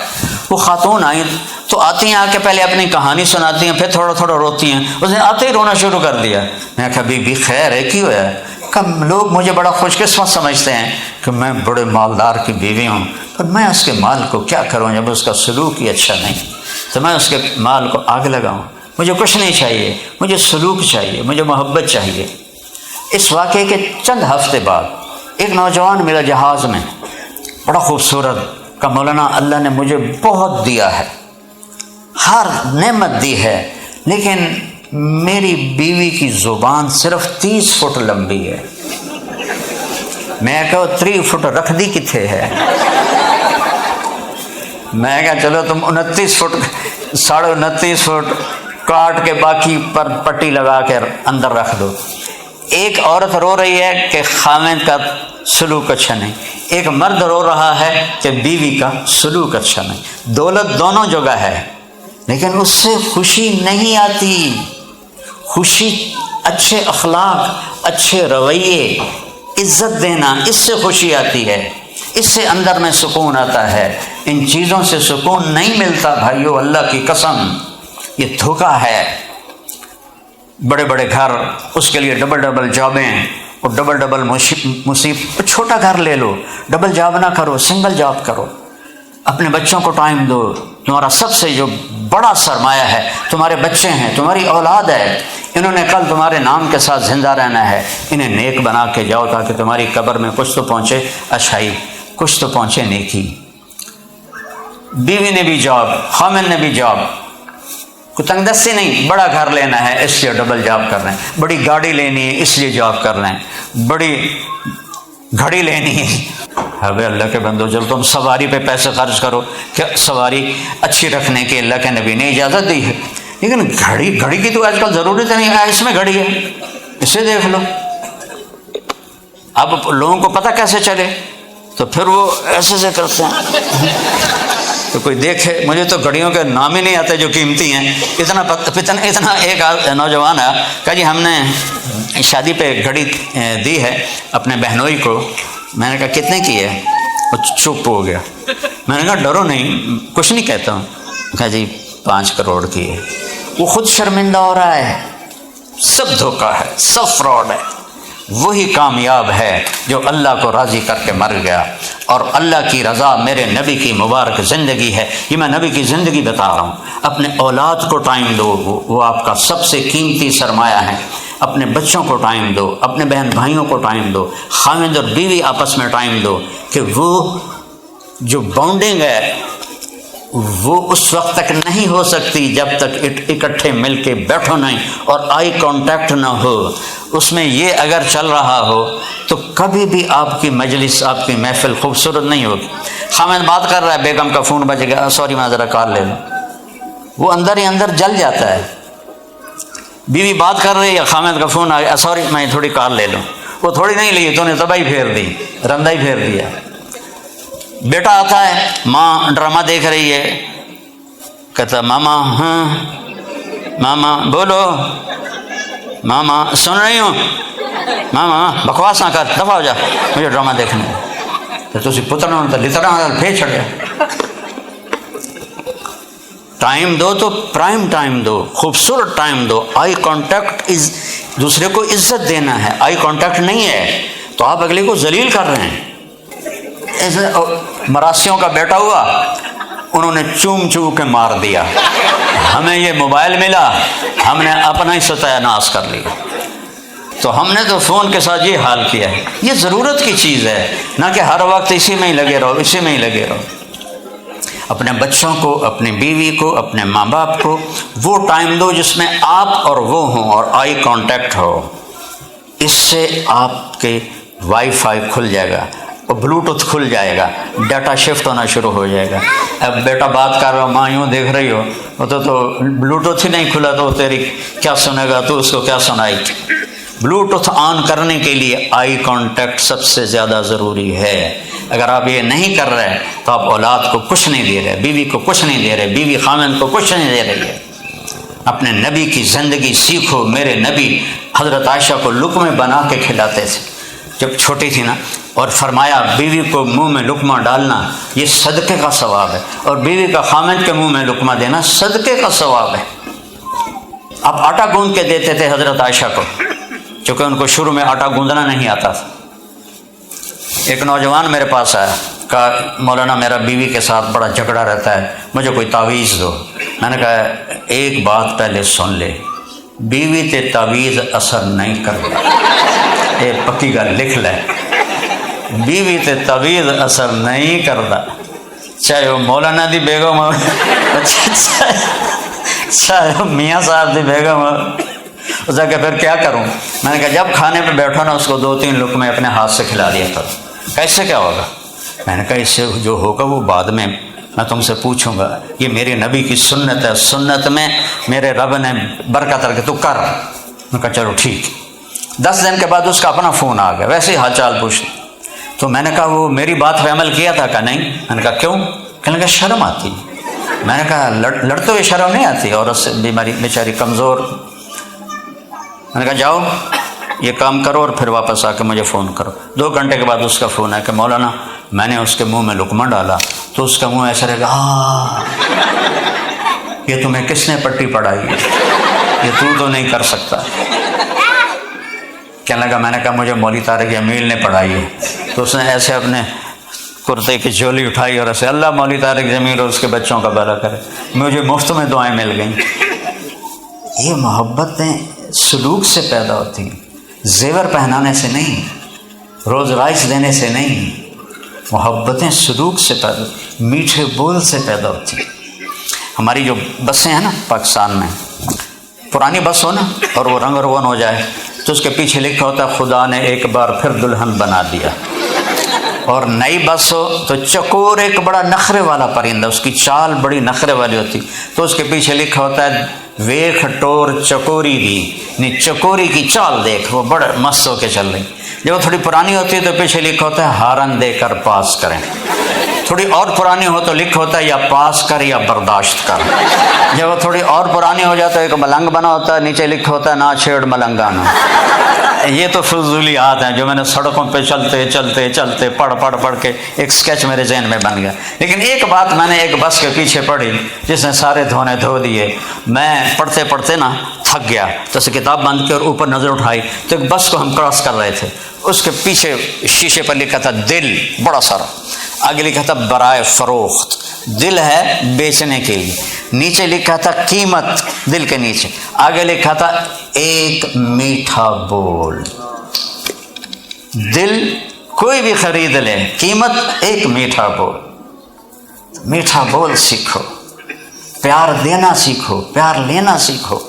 وہ خاتون آئیں تو آتی ہیں، آ کے پہلے اپنی کہانی سناتی ہیں، پھر تھوڑا تھوڑا روتی ہیں۔ اس نے آتے ہی رونا شروع کر دیا۔ میں کہا بی خیر ہے، کی ہوا ہے؟ کم لوگ مجھے بڑا خوش قسمت سمجھتے ہیں کہ میں بڑے مالدار کی بیوی ہوں، پر میں اس کے مال کو کیا کروں جب اس کا سلوک ہی اچھا نہیں، تو میں اس کے مال کو آگ لگاؤں؟ مجھے کچھ نہیں چاہیے، مجھے سلوک چاہیے، مجھے محبت چاہیے۔ اس واقعے کے چند ہفتے بعد ایک نوجوان میرا جہاز میں، بڑا خوبصورت، کہ مولانا اللہ نے مجھے بہت دیا ہے، ہر نعمت دی ہے، لیکن میری بیوی کی زبان صرف 30 فٹ لمبی ہے۔ میں کہا 3 فٹ رکھ دی کتنے ہے؟ میں کہا چلو تم 29 فٹ 29.5 فٹ کاٹ کے باقی پر پٹی لگا کے اندر رکھ دو۔ ایک عورت رو رہی ہے کہ خاوند کا سلوک اچھا نہیں، ایک مرد رو رہا ہے کہ بیوی کا سلوک اچھا نہیں۔ دولت دونوں جگہ ہے لیکن اس سے خوشی نہیں آتی۔ خوشی اچھے اخلاق، اچھے رویے، عزت دینا، اس سے خوشی آتی ہے، اس سے اندر میں سکون آتا ہے۔ ان چیزوں سے سکون نہیں ملتا بھائیو، اللہ کی قسم یہ دھوکہ ہے۔ بڑے بڑے گھر، اس کے لیے ڈبل جابیں اور ڈبل مصیبت۔ چھوٹا گھر لے لو، ڈبل جاب نہ کرو، سنگل جاب کرو، اپنے بچوں کو ٹائم دو۔ تمہارا سب سے جو بڑا سرمایہ ہے تمہارے بچے ہیں، تمہاری اولاد ہے، انہوں نے کل تمہارے نام کے ساتھ زندہ رہنا ہے، انہیں نیک بنا کے جاؤ تاکہ تمہاری قبر میں کچھ تو پہنچے اچھائی، کچھ تو پہنچے نیکی۔ بیوی نے بھی جاب، خامن نے بھی جاب، کوئی تنگ دستی نہیں، بڑا گھر لینا ہے اس لیے ڈبل جاب کر رہے ہیں، بڑی گاڑی لینی ہے اس لیے جاب کر رہے ہیں، بڑی گھڑی لینی ہے۔ ابے اللہ کے بندو، جب تم سواری پہ پیسے خرچ کرو، کہ سواری اچھی رکھنے کی اللہ کے نبی نے اجازت دی ہے، لیکن گھڑی کی تو آج کل ضرورت نہیں ہے، اس میں گھڑی ہے، اسے دیکھ لو۔ اب لوگوں کو پتہ کیسے چلے؟ تو پھر وہ ایسے سے کرتے ہیں۔ تو کوئی دیکھے، مجھے تو گھڑیوں کے نام ہی نہیں آتے جو قیمتی ہیں۔ اتنا ایک نوجوان ہے کہ جی ہم نے شادی پہ گھڑی دی ہے اپنے بہنوئی کو۔ میں نے کہا کتنے کی ہے؟ وہ چپ ہو گیا۔ میں نے کہا ڈرو نہیں، کچھ نہیں کہتا ہوں۔ کہا جی 5 کروڑ کی ہے۔ وہ خود شرمندہ ہو رہا ہے، سب دھوکہ ہے، سب فراڈ ہے۔ وہی کامیاب ہے جو اللہ کو راضی کر کے مر گیا۔ اور اللہ کی رضا میرے نبی کی مبارک زندگی ہے۔ یہ میں نبی کی زندگی بتا رہا ہوں۔ اپنے اولاد کو ٹائم دو، وہ آپ کا سب سے قیمتی سرمایہ ہے۔ اپنے بچوں کو ٹائم دو، اپنے بہن بھائیوں کو ٹائم دو، خاوند اور بیوی آپس میں ٹائم دو، کہ وہ جو باؤنڈنگ ہے وہ اس وقت تک نہیں ہو سکتی جب تک اکٹھے مل کے بیٹھو نہیں اور آئی کانٹیکٹ نہ ہو۔ اس میں یہ اگر چل رہا ہو تو کبھی بھی آپ کی مجلس، آپ کی محفل خوبصورت نہیں ہوگی۔ خاوند بات کر رہا ہے، بیگم کا فون بج گیا، سوری میں ذرا کال لے لوں، وہ اندر ہی اندر جل جاتا ہے۔ بیوی بات کر رہی ہے، خاوند کا فون آ گیا، سوری میں تھوڑی کال لے لوں، وہ تھوڑی نہیں لی، تو نے تباہی پھیر دی، رندہ ہی پھیر دیا۔ بیٹا آتا ہے، ماں ڈرامہ دیکھ رہی ہے، کہتا ماما، ہاں ماما بولو، ماما سن رہی ہوں، ماما بکواس نہ کر، دفع ہو جا، مجھے ڈرامہ دیکھنا ہے۔ تو اسی پتر نے لطڑا پھیر چھڑ گیا۔ ٹائم دو تو پرائم ٹائم دو، خوبصورت ٹائم دو۔ آئی کانٹیکٹ دوسرے کو عزت دینا ہے۔ آئی کانٹیکٹ نہیں ہے تو آپ اگلے کو ذلیل کر رہے ہیں۔ ایسے مراسیوں کا بیٹا ہوا، انہوں نے چوم چوم کے مار دیا، ہمیں یہ موبائل ملا، ہم نے اپنا ہی ستیہ ناش کر لیا۔ تو ہم نے تو فون کے ساتھ یہ حال کیا ہے۔ یہ ضرورت کی چیز ہے، نہ کہ ہر وقت اسی میں ہی لگے رہو، اسی میں ہی لگے رہو۔ اپنے بچوں کو، اپنی بیوی کو، اپنے ماں باپ کو وہ ٹائم دو جس میں آپ اور وہ ہوں اور آئی کانٹیکٹ ہو۔ اس سے آپ کے وائی فائی کھل جائے گا، بلوٹوتھ کھل جائے گا، ڈیٹا شفٹ ہونا شروع ہو جائے گا۔ اب بیٹا بات کر رہا ہو، ماں یوں دیکھ رہی ہو، وہ تو بلوٹوتھ ہی نہیں کھلا تو تیری کیا سنے گا، تو اس کو کیا سنائی۔ بلوٹوتھ آن کرنے کے لیے آئی کانٹیکٹ سب سے زیادہ ضروری ہے۔ اگر آپ یہ نہیں کر رہے تو آپ اولاد کو کچھ نہیں دے رہے، بیوی کو کچھ نہیں دے رہے، بیوی خاوند کو کچھ نہیں دے رہی ہے۔ اپنے نبی کی زندگی سیکھو۔ میرے نبی حضرت عائشہ کو لقمے بنا کے کھلاتے تھے جب چھوٹی تھی نا، اور فرمایا بیوی کو منہ میں لقمہ ڈالنا یہ صدقے کا ثواب ہے، اور بیوی کا خامد کے منہ میں لقمہ دینا صدقے کا ثواب ہے۔ آپ آٹا گوندھ کے دیتے تھے حضرت عائشہ کو، چونکہ ان کو شروع میں آٹا گوندھنا نہیں آتا تھا۔ ایک نوجوان میرے پاس آیا، کہا مولانا میرا بیوی کے ساتھ بڑا جھگڑا رہتا ہے، مجھے کوئی تعویذ دو۔ میں نے کہا ایک بات پہلے سن لے، بیوی تے تعویذ اثر نہیں کرتا، یہ پکی گل لکھ لے، بیوی تے تعویذ اثر نہیں کرتا، چاہے وہ مولانا دی بیگم ہو، چاہے وہ میاں صاحب دی بیگم ہو۔ اس نے کہا پھر کیا کروں؟ میں نے کہا جب کھانے پہ بیٹھو نا، اس کو 2-3 لقمے اپنے ہاتھ سے کھلا دیا کرو۔ کیسے کیا ہوگا؟ میں نے کہا اس سے جو ہوگا وہ بعد میں تم سے پوچھوں گا، یہ میرے نبی کی سنت ہے، سنت میں میرے رب نے برکت رکھے، تو کر۔ میں کہا چلو ٹھیک۔ 10 دن کے بعد اس کا اپنا فون آ گیا، ویسے ہی حال چال پوچھ۔ تو میں نے کہا وہ میری بات پہ عمل کیا تھا؟ کہا نہیں۔ میں نے کہا کیوں؟ کہنے لگا شرم آتی۔ میں نے کہا لڑتے ہوئے شرم نہیں آتی؟ عورت سے بیماری بیچاری کمزور۔ میں نے کہا جاؤ یہ کام کرو اور پھر واپس آ کے مجھے فون کرو۔ 2 گھنٹے کے بعد اس کا فون ہے کہ مولانا میں نے اس کے منہ میں لقمہ ڈالا تو اس کا منہ ایسا رہے گا، یہ تمہیں کس نے پٹی پڑھائی ہے، یہ تو نہیں کر سکتا۔ کہنے لگا میں نے کہا مجھے مولوی طارق امیل نے پڑھائی ہے۔ تو اس نے ایسے اپنے کرتے کی جھولی اٹھائی اور ایسے اللہ مولوی طارق جمیل اور اس کے بچوں کا بھلا کرے، مجھے مفت میں دعائیں مل گئیں۔ یہ محبتیں سلوک سے پیدا ہوتی ہیں، زیور پہنانے سے نہیں، روز رائس دینے سے نہیں، محبتیں سلوک سے پیدا، میٹھے بول سے پیدا ہوتی ہیں۔ ہماری جو بسیں ہیں نا پاکستان میں، پرانی بس ہو نا اور وہ رنگ روغن ہو جائے تو اس کے پیچھے لکھا ہوتا ہے خدا نے ایک بار پھر دلہن بنا دیا۔ اور نئی بس ہو تو چکور ایک بڑا نخرے والا پرندہ، اس کی چال بڑی نخرے والی ہوتی، تو اس کے پیچھے لکھا ہوتا ہے ویکھ ٹور چکوری دی، یعنی چکوری کی چال دیکھ، وہ بڑا مست ہو کے چل رہی۔ جب وہ تھوڑی پرانی ہوتی ہے تو پیچھے لکھا ہوتا ہے ہارن دے کر پاس کریں۔ تھوڑی اور پرانی ہو تو لکھا ہوتا ہے یا پاس کر یا برداشت کر۔ جب وہ تھوڑی اور پرانی ہو جاتا ہے ایک ملنگ بنا ہوتا ہے، نیچے لکھا ہوتا ہے نہ چھیڑ ملنگانہ۔ یہ تو فضولیات ہیں جو میں نے سڑکوں پہ چلتے چلتے چلتے پڑھ کے ایک سکیچ میرے ذہن میں بن گیا۔ لیکن ایک بات میں نے ایک بس کے پیچھے پڑھی جس نے سارے دھونے دھو دیے، میں پڑھتے پڑھتے نا تھک گیا تو اسے کتاب بند کی اور اوپر نظر اٹھائی تو ایک بس کو ہم کراس کر رہے تھے، اس کے پیچھے شیشے پر لکھا تھا دل بڑا سارا، آگے لکھا تھا برائے فروخت، دل ہے بیچنے کے لیے، نیچے لکھا تھا قیمت، دل کے نیچے آگے لکھا تھا ایک میٹھا بول۔ دل کوئی بھی خرید لے، قیمت ایک میٹھا بول۔ میٹھا بول سیکھو، پیار دینا سیکھو، پیار لینا سیکھو،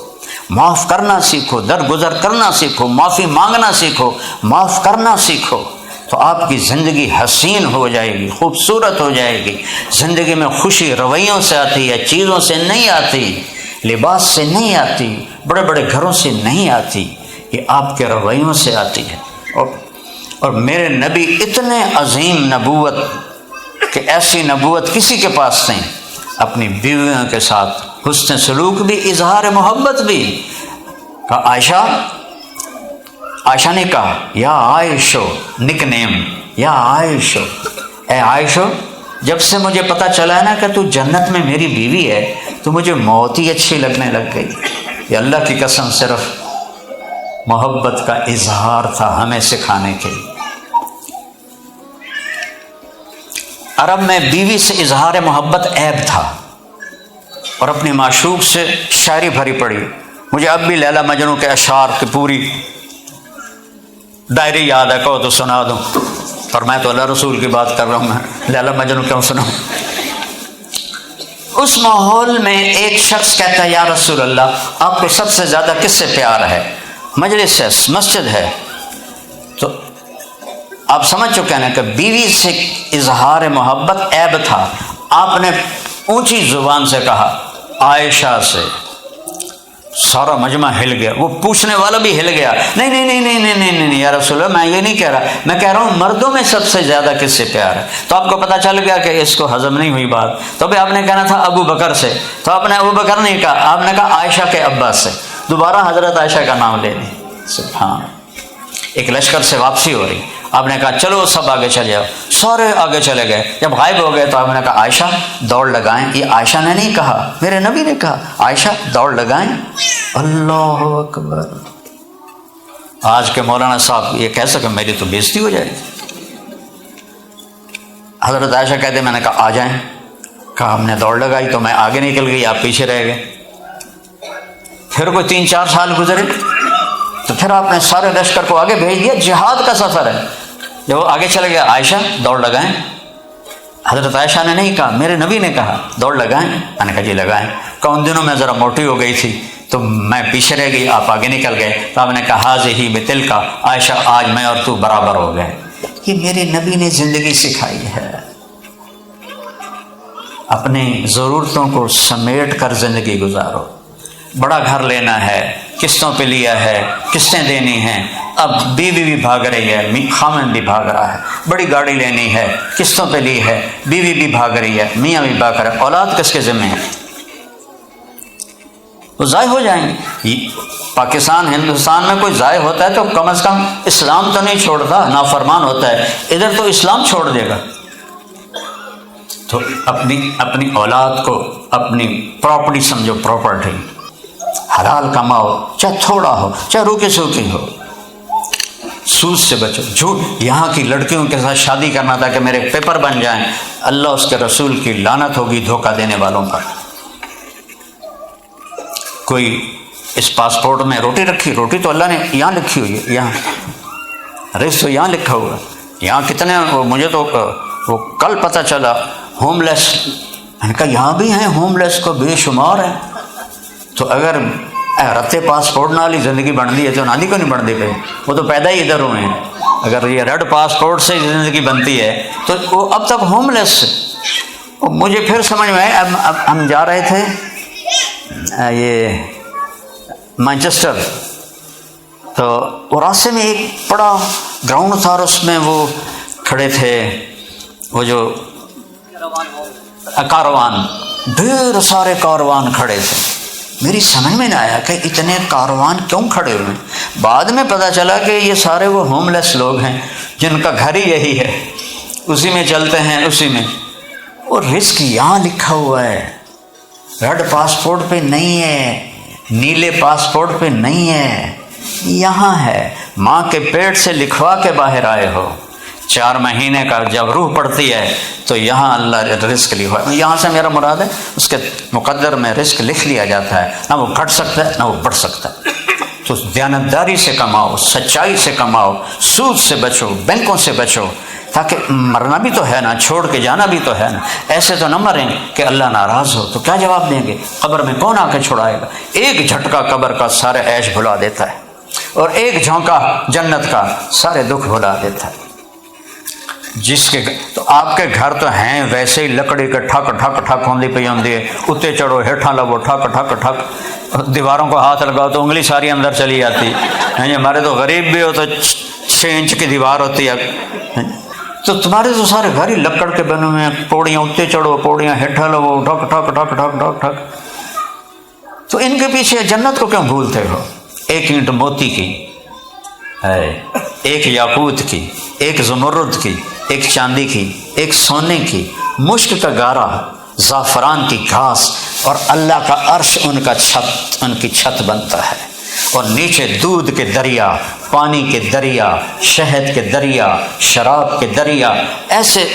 معاف کرنا سیکھو، درگزر کرنا سیکھو، معافی مانگنا سیکھو، معاف کرنا سیکھو، تو آپ کی زندگی حسین ہو جائے گی، خوبصورت ہو جائے گی۔ زندگی میں خوشی رویوں سے آتی ہے، چیزوں سے نہیں آتی، لباس سے نہیں آتی، بڑے بڑے گھروں سے نہیں آتی، یہ آپ کے رویوں سے آتی ہے۔ اور میرے نبی اتنے عظیم نبوت کہ ایسی نبوت کسی کے پاس نہیں، اپنی بیویوں کے ساتھ حسن سلوک بھی، اظہار محبت بھی۔ کہا عائشہ نے کہا یا عائشو، نک نیم یا عائشو، اے عائشو، جب سے مجھے پتہ چلا ہے نا کہ تو جنت میں میری بیوی ہے تو مجھے موت ہی اچھی لگنے لگ گئی۔ یہ اللہ کی قسم صرف محبت کا اظہار تھا ہمیں سکھانے کے لیے۔ عرب میں بیوی سے اظہار محبت عیب تھا، اور اپنی معشوق سے شاعری بھری پڑی۔ مجھے اب بھی لیلا مجنوں کے اشعار کی پوری ڈائری یاد ہے، کہو تو سنا دوں، پر میں تو اللہ رسول کی بات کر رہا ہوں، میں لیلا مجنوں کیوں سناؤں؟ اس ماحول میں ایک شخص کہتا ہے یا رسول اللہ، آپ کو سب سے زیادہ کس سے پیار ہے؟ مجلس ہے، مسجد ہے، تو آپ سمجھ چکے ہیں کہ بیوی سے اظہار محبت عیب تھا۔ آپ نے اونچی زبان سے کہا عائشہ سے، سارا مجمع ہل گیا، وہ پوچھنے والا بھی ہل گیا، نہیں نہیں نہیں نہیں نہیں نہیں نہیں یا رسول اللہ، میں یہ نہیں کہہ رہا، میں کہہ رہا ہوں مردوں میں سب سے زیادہ کس سے پیار ہے؟ تو آپ کو پتہ چل گیا کہ اس کو ہضم نہیں ہوئی بات، تو بھی آپ نے کہنا تھا ابو بکر سے، تو آپ نے ابو بکر نہیں کہا، آپ نے کہا عائشہ کے ابا سے، دوبارہ حضرت عائشہ کا نام لے لیں۔ سبحان، ایک لشکر سے واپسی ہو رہی، آپ نے کہا چلو سب آگے چلے جاؤ، سارے آگے چلے گئے، جب غائب ہو گئے تو آپ نے کہا عائشہ دوڑ لگائیں۔ یہ عائشہ نے نہیں کہا، میرے نبی نے کہا عائشہ دوڑ لگائیں۔ اللہ اکبر! آج کے مولانا صاحب یہ کہہ سکے میری تو بےزتی ہو جائے گی۔ حضرت عائشہ کہتے میں نے کہا آ جائیں، کہا ہم نے دوڑ لگائی تو میں آگے نکل گئی، آپ پیچھے رہ گئے۔ پھر کوئی 3-4 سال گزرے تو پھر آپ نے سارے لشکر کو آگے بھیج دیا، جہاد کا سفر ہے، جب وہ آگے چلے گیا عائشہ دوڑ لگائیں۔ حضرت عائشہ نے نہیں کہا، میرے نبی نے کہا دوڑ لگائیں، میں نے کہا جی لگائیں۔ کہ ان دنوں میں ذرا موٹی ہو گئی تھی تو میں پیچھے رہ گئی، آپ آگے نکل گئے، تو آپ نے کہا حاضی بتل کا، عائشہ آج میں اور تو برابر ہو گئے۔ یہ میرے نبی نے زندگی سکھائی ہے، اپنی ضرورتوں کو سمیٹ کر زندگی گزارو۔ بڑا گھر لینا ہے، قسطوں پہ لیا ہے، قسطیں دینی ہیں، اب بیوی بھی بھاگ رہی ہے، خامن بھی بھاگ رہا ہے، بڑی گاڑی لینی ہے، قسطوں پہ لی ہے، بیوی بھی بھاگ رہی ہے، میاں بھی بھاگ رہا ہے، اولاد کس کے ذمہ ہے؟ وہ ضائع ہو جائیں گے۔ پاکستان ہندوستان میں کوئی ضائع ہوتا ہے تو کم از کم اسلام تو نہیں چھوڑتا، نافرمان ہوتا ہے، ادھر تو اسلام چھوڑ دے گا۔ تو اپنی اولاد کو اپنی پراپرٹی سمجھو، پراپرٹی حلال کماؤ، چاہے تھوڑا ہو چاہے روکی سوکی ہو، سود سے بچو۔ جھوٹ، یہاں کی لڑکیوں کے ساتھ شادی کرنا تھا کہ میرے پیپر بن جائیں، اللہ اس کے رسول کی لعنت ہوگی دھوکہ دینے والوں پر۔ کوئی اس پاسپورٹ میں روٹی رکھی، روٹی تو اللہ نے یہاں لکھی ہوئی ہے، یہاں رزق تو یہاں لکھا ہوا ہے، یہاں کتنے، مجھے تو وہ کل پتہ چلا ہوم لیس، میں نے کہا یہاں بھی ہیں ہوم لیس کو بے شمار ہیں۔ تو اگر رتے پاسپورٹ نال ہی زندگی بن دی ہے تو نالی کو نہیں بن دی پہ، وہ تو پیدا ہی ادھر ہوئے ہیں۔ اگر یہ ریڈ پاسپورٹ سے زندگی بنتی ہے تو وہ اب تک ہوم لیس۔ مجھے پھر سمجھ میں آیا، اب ہم جا رہے تھے یہ مانچسٹر، تو وہ راستے میں ایک بڑا گراؤنڈ تھا اور اس میں وہ کھڑے تھے، وہ جو کاروان، ڈھیر سارے کاروان کھڑے تھے۔ میری سمجھ میں نہ آیا کہ اتنے کاروان کیوں کھڑے ہوئے ہیں۔ بعد میں پتہ چلا کہ یہ سارے وہ ہوم لیس لوگ ہیں جن کا گھر ہی یہی ہے، اسی میں چلتے ہیں، اسی میں۔ اور رزق یہاں لکھا ہوا ہے، ریڈ پاسپورٹ پہ نہیں ہے، نیلے پاسپورٹ پہ نہیں ہے، یہاں ہے، ماں کے پیٹ سے لکھوا کے باہر آئے ہو۔ 4 مہینے کا جب روح پڑتی ہے تو یہاں اللہ رزق لکھوا، یہاں سے میرا مراد ہے اس کے مقدر میں رزق لکھ لیا جاتا ہے، نہ وہ گھٹ سکتا ہے نہ وہ بڑھ سکتا ہے۔ تو دیانتداری سے کماؤ، سچائی سے کماؤ، سود سے بچو، بینکوں سے بچو، تاکہ مرنا بھی تو ہے نا، چھوڑ کے جانا بھی تو ہے نا۔ ایسے تو نہ مریں کہ اللہ ناراض ہو، تو کیا جواب دیں گے؟ قبر میں کون آ کے چھڑائے گا؟ ایک جھٹکا قبر کا سارے عیش بھلا دیتا ہے، اور ایک جھونکا جنت کا سارے دکھ بھلا دیتا ہے۔ جس کے تو آپ کے گھر تو ہیں ویسے ہی لکڑی کے ٹھک ٹھک ٹھک ہوندی پی ہوندی ہے، اتنے چڑھو ہیٹھاں لگو ٹھک ٹھک ٹھک، دیواروں کو ہاتھ لگاؤ تو انگلی ساری اندر چلی جاتی ہے۔ ہمارے تو غریب بھی ہو تو 6 انچ کی دیوار ہوتی ہے، تو تمہارے تو سارے گھر ہی لکڑ کے بنے ہوئے ہیں، پوڑیاں اتنے چڑھو، پوڑیاں ہیٹھاں لگو ٹھک ٹھک ٹھک ٹھک ٹھک ٹھک، تو ان کے پیچھے جنت کو کیوں بھولتے ہو؟ ایک اینٹ موتی کی ہے، ایک یاقوت کی، ایک زمرد کی، ایک چاندی کی، ایک سونے کی، مشک کا گارا، زعفران کی گھاس، اور اللہ کا عرش ان کا چھت، ان کی چھت بنتا ہے، اور نیچے دودھ کے دریا، پانی کے دریا، شہد کے دریا، شراب کے دریا، ایسے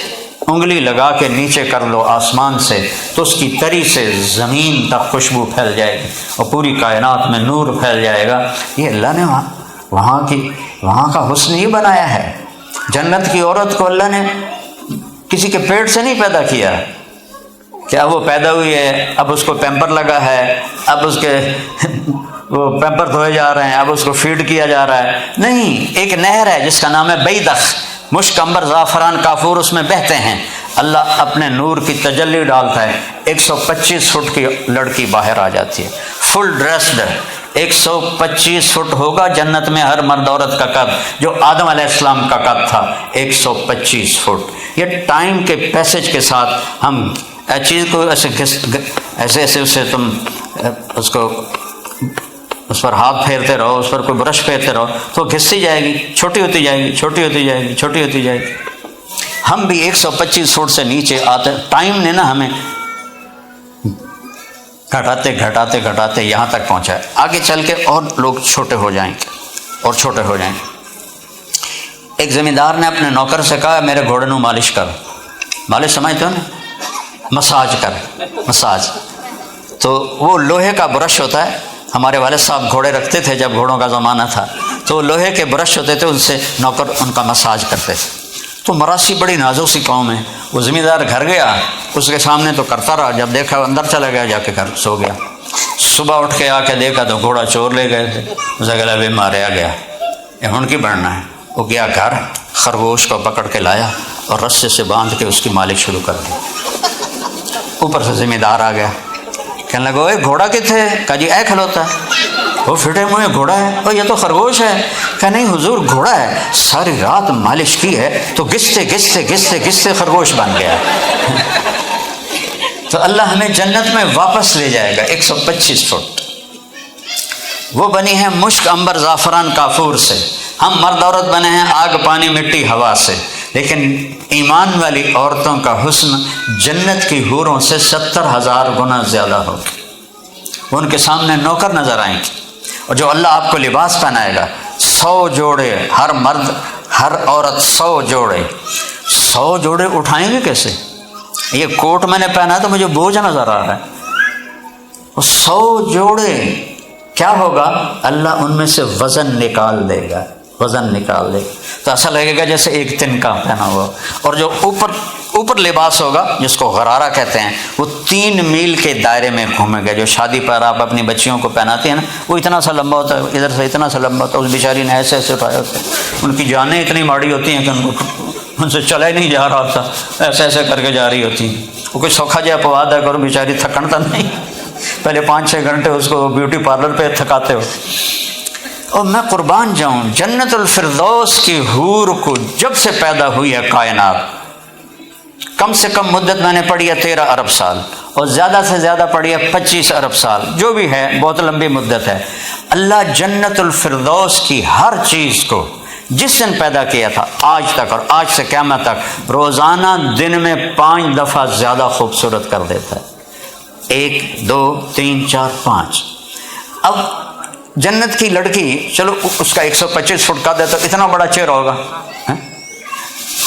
انگلی لگا کے نیچے کر لو آسمان سے تو اس کی تری سے زمین تک خوشبو پھیل جائے گی، اور پوری کائنات میں نور پھیل جائے گا۔ یہ اللہ نے وہاں کا حسن ہی بنایا ہے۔ جنت کی عورت کو اللہ نے کسی کے پیٹ سے نہیں پیدا کیا کہ اب وہ پیدا ہوئی ہے، اب اس کو پیمپر لگا ہے، اب اس کے وہ پیمپر دھوئے جا رہے ہیں، اب اس کو فیڈ کیا جا رہا ہے، نہیں، ایک نہر ہے جس کا نام ہے بیدخ، مشک، عنبر، زعفران، کافور اس میں بہتے ہیں، اللہ اپنے نور کی تجلی ڈالتا ہے، 125 فٹ کی لڑکی باہر آ جاتی ہے، فل ڈریسڈ، 125 فٹ ہوگا جنت میں ہر مرد عورت کا قد، جو آدم علیہ السلام کا قد تھا، 125 فٹ۔ یہ ٹائم کے پیسج کے ساتھ ہم چیز کو ایسے اسے تم اس پر ہاتھ پھیرتے رہو، اس پر کوئی برش پھیرتے رہو تو گھستی جائے گی، چھوٹی ہوتی جائے گی، چھوٹی ہوتی جائے گی، چھوٹی ہوتی جائے گی۔ ہم بھی 125 فٹ سے نیچے آتے، ٹائم نے نا ہمیں گھٹاتے گھٹاتے گھٹاتے یہاں تک پہنچا ہے، آگے چل کے اور لوگ چھوٹے ہو جائیں گے اور چھوٹے ہو جائیں گے۔ ایک زمیندار نے اپنے نوکر سے کہا میرے گھوڑے نو مالش کر، مالش سمجھتے ہو نا، مساج کر، مساج۔ تو وہ لوہے کا برش ہوتا ہے، ہمارے والد صاحب گھوڑے رکھتے تھے جب گھوڑوں کا زمانہ تھا، تو لوہے کے برش ہوتے تھے، ان سے نوکر ان کا مساج کرتے تھے۔ تو مراسی بڑی نازک سی قوم ہے، وہ زمیندار گھر گیا، اس کے سامنے تو کرتا رہا، جب دیکھا اندر چلا گیا، جا کے گھر سو گیا۔ صبح اٹھ کے آ کے دیکھا تو گھوڑا چور لے گئے تھے، اسے گلا بھی ماریا گیا، یہ ہن کی بڑھنا ہے۔ وہ گیا گھر، خرگوش کو پکڑ کے لایا اور رسے سے باندھ کے اس کی مالش شروع کر دی۔ اوپر سے زمیندار آ گیا، کہنے لگا اے گھوڑا کتنے؟ کہا جی اے کھلوتا ہے۔ وہ پھٹے منہ گھوڑا ہے، اور یہ تو خرگوش ہے۔ کہا نہیں حضور گھوڑا ہے، ساری رات مالش کی ہے تو گھستے گھستے گھستے گھستے خرگوش بن گیا۔ تو اللہ ہمیں جنت میں واپس لے جائے گا 125 فٹ۔ وہ بنی ہے مشک، عنبر، زعفران، کافور سے، ہم مرد عورت بنے ہیں آگ، پانی، مٹی، ہوا سے۔ لیکن ایمان والی عورتوں کا حسن جنت کی حوروں سے 70,000 گنا زیادہ ہوگا۔ وہ ان کے سامنے نوکر نظر آئیں گے، اور جو اللہ آپ کو لباس پہنائے گا، 100 جوڑے، ہر مرد ہر عورت 100 جوڑے، 100 جوڑے اٹھائیں گے کیسے؟ یہ کوٹ میں نے پہنا تو مجھے بوجھ نظر آ رہا ہے، وہ 100 جوڑے کیا ہوگا؟ اللہ ان میں سے وزن نکال دے گا، وزن نکال دے گا، تو ایسا لگے گا جیسے ایک تنکا پہنا ہوا۔ اور جو اوپر لباس ہوگا جس کو غرارہ کہتے ہیں، وہ 3 میل کے دائرے میں گھومے گا۔ جو شادی پر آپ اپنی بچیوں کو پہناتے ہیں نا، وہ اتنا سا لمبا ہوتا ہے، ادھر سے اتنا سا لمبا ہوتا ہے، اس بیچاری نے ایسے ایسے اٹھایا ہوتا ہے، ان کی جانیں اتنی ماڑی ہوتی ہیں کہ ان سے چلا ہی نہیں جا رہا ہوتا، ایسے ایسے کر کے جا رہی ہوتی ہیں۔ وہ کوئی سوکھا جا پوا دیا کرو، بیچاری تھکن تو نہیں، پہلے 5-6 گھنٹے اس کو بیوٹی پارلر پہ تھکاتے ہو۔ اور میں قربان جاؤں، جنت الفردوس کی حور کو جب سے پیدا ہوئی ہے کائنات، کم سے کم مدت میں نے پڑھی ہے 13 ارب سال، اور زیادہ سے زیادہ پڑھی ہے 25 ارب سال، جو بھی ہے بہت لمبی مدت ہے۔ اللہ جنت الفردوس کی ہر چیز کو جس دن پیدا کیا تھا آج تک، اور آج سے قیامت تک، روزانہ دن میں 5 دفعہ زیادہ خوبصورت کر دیتا ہے، 1 2 3 4 5۔ اب جنت کی لڑکی، چلو اس کا 125 فٹ کا دے تو اتنا بڑا چہرہ ہوگا،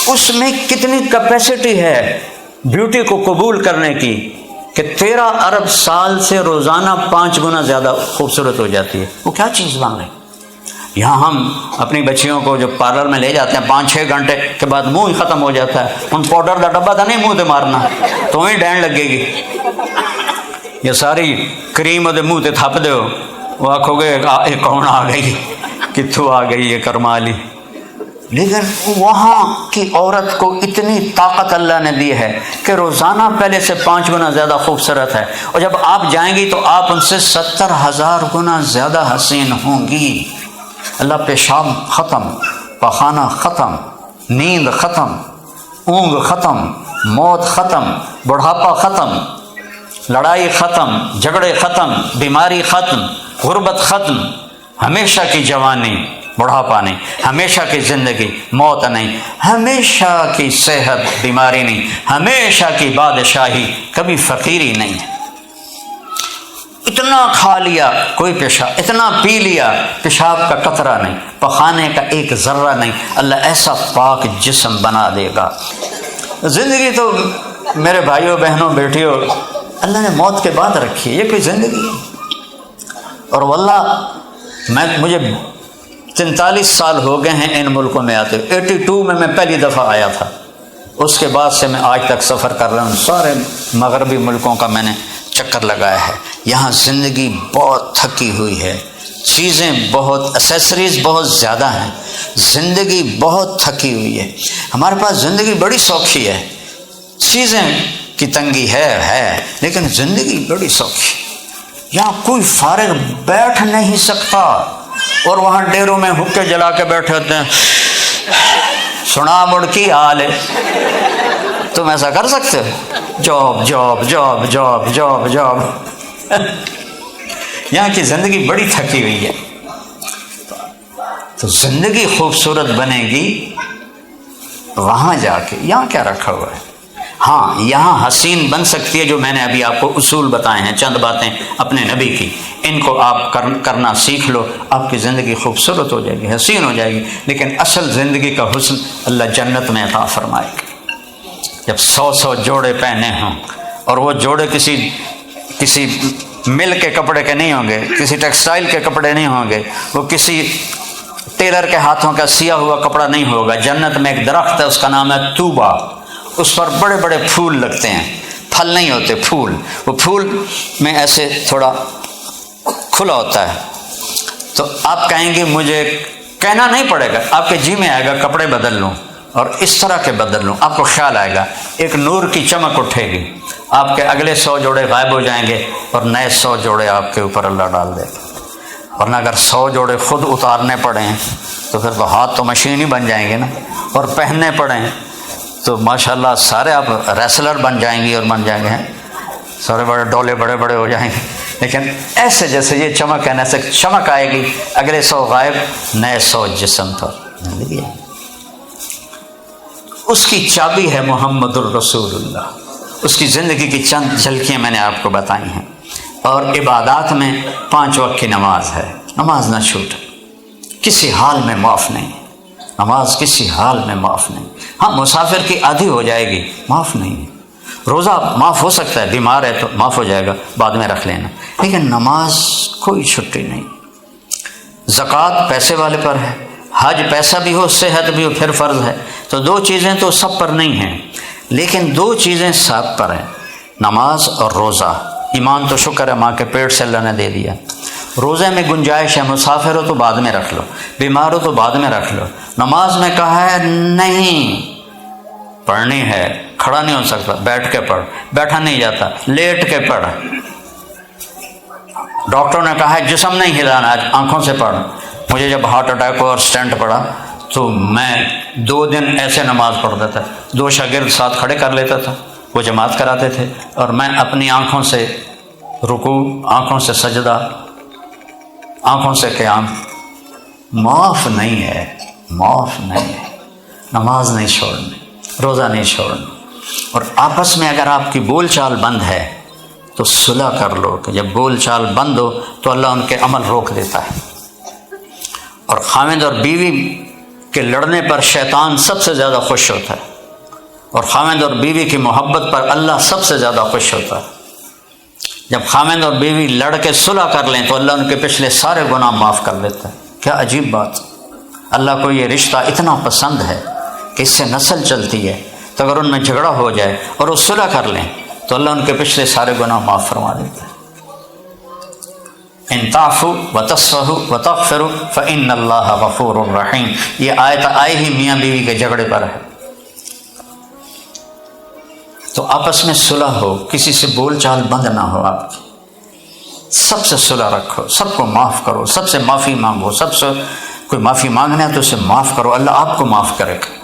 اس میں کتنی کیپیسٹی ہے بیوٹی کو قبول کرنے کی کہ 13 ارب سال سے روزانہ 5 گنا زیادہ خوبصورت ہو جاتی ہے. وہ کیا چیز بن رہی. یہاں ہم اپنی بچیوں کو جو پارلر میں لے جاتے ہیں 5-6 گھنٹے کے بعد منہ ہی ختم ہو جاتا ہے. ان پاؤڈر کا ڈبا تھا نہیں منہ تے مارنا تو ہی ڈین لگے گی. یہ ساری کریم وہ منہ تے تھپ دو، وہ آکھو گے یہ کون آ گئی، کتوں آ گئی یہ کرمالی. لیکن وہاں کی عورت کو اتنی طاقت اللہ نے دی ہے کہ روزانہ پہلے سے 5 گنا زیادہ خوبصورت ہے، اور جب آپ جائیں گی تو آپ ان سے 70,000 گنا زیادہ حسین ہوں گی. اللہ پیشاب ختم، پخانہ ختم، نیند ختم، اونگ ختم، موت ختم، بڑھاپا ختم، لڑائی ختم، جھگڑے ختم، بیماری ختم، غربت ختم، ہمیشہ کی جوانی، بڑھاپا نہیں، ہمیشہ کی زندگی، موت نہیں، ہمیشہ کی صحت، بیماری نہیں، ہمیشہ کی بادشاہی، کبھی فقیری نہیں. اتنا کھا لیا کوئی پیشاب، اتنا پی لیا پیشاب کا قطرہ نہیں، پخانے کا ایک ذرہ نہیں. اللہ ایسا پاک جسم بنا دے گا. زندگی تو میرے بھائیوں بہنوں بیٹیوں اللہ نے موت کے بعد رکھی ہے. یہ کوئی زندگی ہے. اور واللہ مجھے 43 سال ہو گئے ہیں ان ملکوں میں آتے. 82 میں پہلی دفعہ آیا تھا. اس کے بعد سے میں آج تک سفر کر رہا ہوں. سارے مغربی ملکوں کا میں نے چکر لگایا ہے. یہاں زندگی بہت تھکی ہوئی ہے، چیزیں بہت، ایسیسریز بہت زیادہ ہیں، زندگی بہت تھکی ہوئی ہے. ہمارے پاس زندگی بڑی سوکھی ہے، چیزیں کی تنگی ہے لیکن زندگی بڑی سوکھی. یہاں کوئی فارغ بیٹھ نہیں سکتا، اور وہاں ڈیروں میں حکے جلا کے بیٹھے ہوتے ہیں. سنا مڑ کی حال ہے. تم ایسا کر سکتے ہو؟ Job job job job job job. یہاں کی زندگی بڑی تھکی ہوئی ہے. تو زندگی خوبصورت بنے گی وہاں جا کے. یہاں کیا رکھا ہوا ہے؟ ہاں یہاں حسین بن سکتی ہے. جو میں نے ابھی آپ کو اصول بتائے ہیں، چند باتیں اپنے نبی کی، ان کو آپ کرنا سیکھ لو، آپ کی زندگی خوبصورت ہو جائے گی، حسین ہو جائے گی. لیکن اصل زندگی کا حسن اللہ جنت میں عطا فرمائے گا. جب 100 جوڑے پہنے ہوں، اور وہ جوڑے کسی مل کے کپڑے کے نہیں ہوں گے، کسی ٹیکسٹائل کے کپڑے نہیں ہوں گے، وہ کسی ٹیلر کے ہاتھوں کا سیا ہوا کپڑا نہیں ہوگا. جنت میں ایک درخت ہے، اس کا نام ہے طوبہ. اس پر بڑے بڑے پھول لگتے ہیں، پھل نہیں ہوتے، پھول. وہ پھول میں ایسے تھوڑا کھلا ہوتا ہے. تو آپ کہیں گے، مجھے کہنا نہیں پڑے گا، آپ کے جی میں آئے گا کپڑے بدل لوں اور اس طرح کے بدل لوں. آپ کو خیال آئے گا، ایک نور کی چمک اٹھے گی. آپ کے اگلے 100 جوڑے غائب ہو جائیں گے اور نئے 100 جوڑے آپ کے اوپر اللہ ڈال دے گا. ورنہ اگر 100 جوڑے خود اتارنے پڑیں تو پھر تو ہاتھ تو مشین ہی بن جائیں گے نا، اور پہننے پڑیں تو ماشاءاللہ سارے آپ ریسلر بن جائیں گی، اور بن جائیں گے سارے بڑے ڈولے بڑے بڑے ہو جائیں گے. لیکن ایسے جیسے یہ چمک ہے، ایسے چمک آئے گی، اگلے 100 غائب، نئے 100 جسم پر. اس کی چابی ہے محمد الرسول اللہ. اس کی زندگی کی چند جھلکیاں میں نے آپ کو بتائی ہیں. اور عبادات میں 5 وقت کی نماز ہے. نماز نہ چھوٹے، کسی حال میں معاف نہیں. نماز کسی حال میں معاف نہیں. ہاں مسافر کی آدھی ہو جائے گی، معاف نہیں. روزہ معاف ہو سکتا ہے، بیمار ہے تو معاف ہو جائے گا، بعد میں رکھ لینا. لیکن نماز کوئی چھٹی نہیں. زکوٰۃ پیسے والے پر ہے، حج پیسہ بھی ہو صحت بھی ہو پھر فرض ہے. تو 2 چیزیں تو سب پر نہیں ہیں، لیکن 2 چیزیں سب پر ہیں، نماز اور روزہ. ایمان تو شکر ہے ماں کے پیٹ سے اللہ نے دے دیا. روزے میں گنجائش ہے، مسافر ہو تو بعد میں رکھ لو، بیمار ہو تو بعد میں رکھ لو. نماز میں کہا ہے نہیں پڑھنی ہے، کھڑا نہیں ہو سکتا، بیٹھ کے پڑھ، بیٹھا نہیں جاتا، لیٹ کے پڑھ. ڈاکٹروں نے کہا ہے جسم نہیں ہلانا، آنکھوں سے پڑھ. مجھے جب ہارٹ اٹیک ہوا اور اسٹینٹ پڑا تو میں 2 دن ایسے نماز پڑھتا تھا. 2 شاگرد ساتھ کھڑے کر لیتا تھا، وہ جماعت کراتے تھے، اور میں اپنی آنکھوں سے رکوع، آنکھوں سے سجدہ، آنکھوں سے قیام. معاف نہیں ہے، معاف نہیں ہے. نماز نہیں چھوڑنی، روزہ نہیں چھوڑنا. اور آپس میں اگر آپ کی بول چال بند ہے تو صلح کر لو، کہ جب بول چال بند ہو تو اللہ ان کے عمل روک دیتا ہے۔ اور خاوند اور بیوی کے لڑنے پر شیطان سب سے زیادہ خوش ہوتا ہے، اور خاوند اور بیوی کی محبت پر اللہ سب سے زیادہ خوش ہوتا ہے۔ جب خاوند اور بیوی لڑ کے صلح کر لیں تو اللہ ان کے پچھلے سارے گناہ معاف کر لیتا ہے۔ کیا عجیب بات! اللہ کو یہ رشتہ اتنا پسند ہے کہ اس سے نسل چلتی ہے، تو اگر ان میں جھگڑا ہو جائے اور وہ صلح کر لیں تو اللہ ان کے پچھلے سارے گناہ معاف فرما دیتا ہے۔ ان تعفوا وتصفحوا وتغفروا فإن اللہ غفور الرحیم، یہ آیت آئی ہی میاں بیوی کے جھگڑے پر ہے۔ تو آپس میں صلح ہو، کسی سے بول چال بند نہ ہو آپ کی، سب سے صلح رکھو، سب کو معاف کرو، سب سے معافی مانگو، سب سے کوئی معافی مانگنا ہے تو اسے معاف کرو، اللہ آپ کو معاف کرے گا۔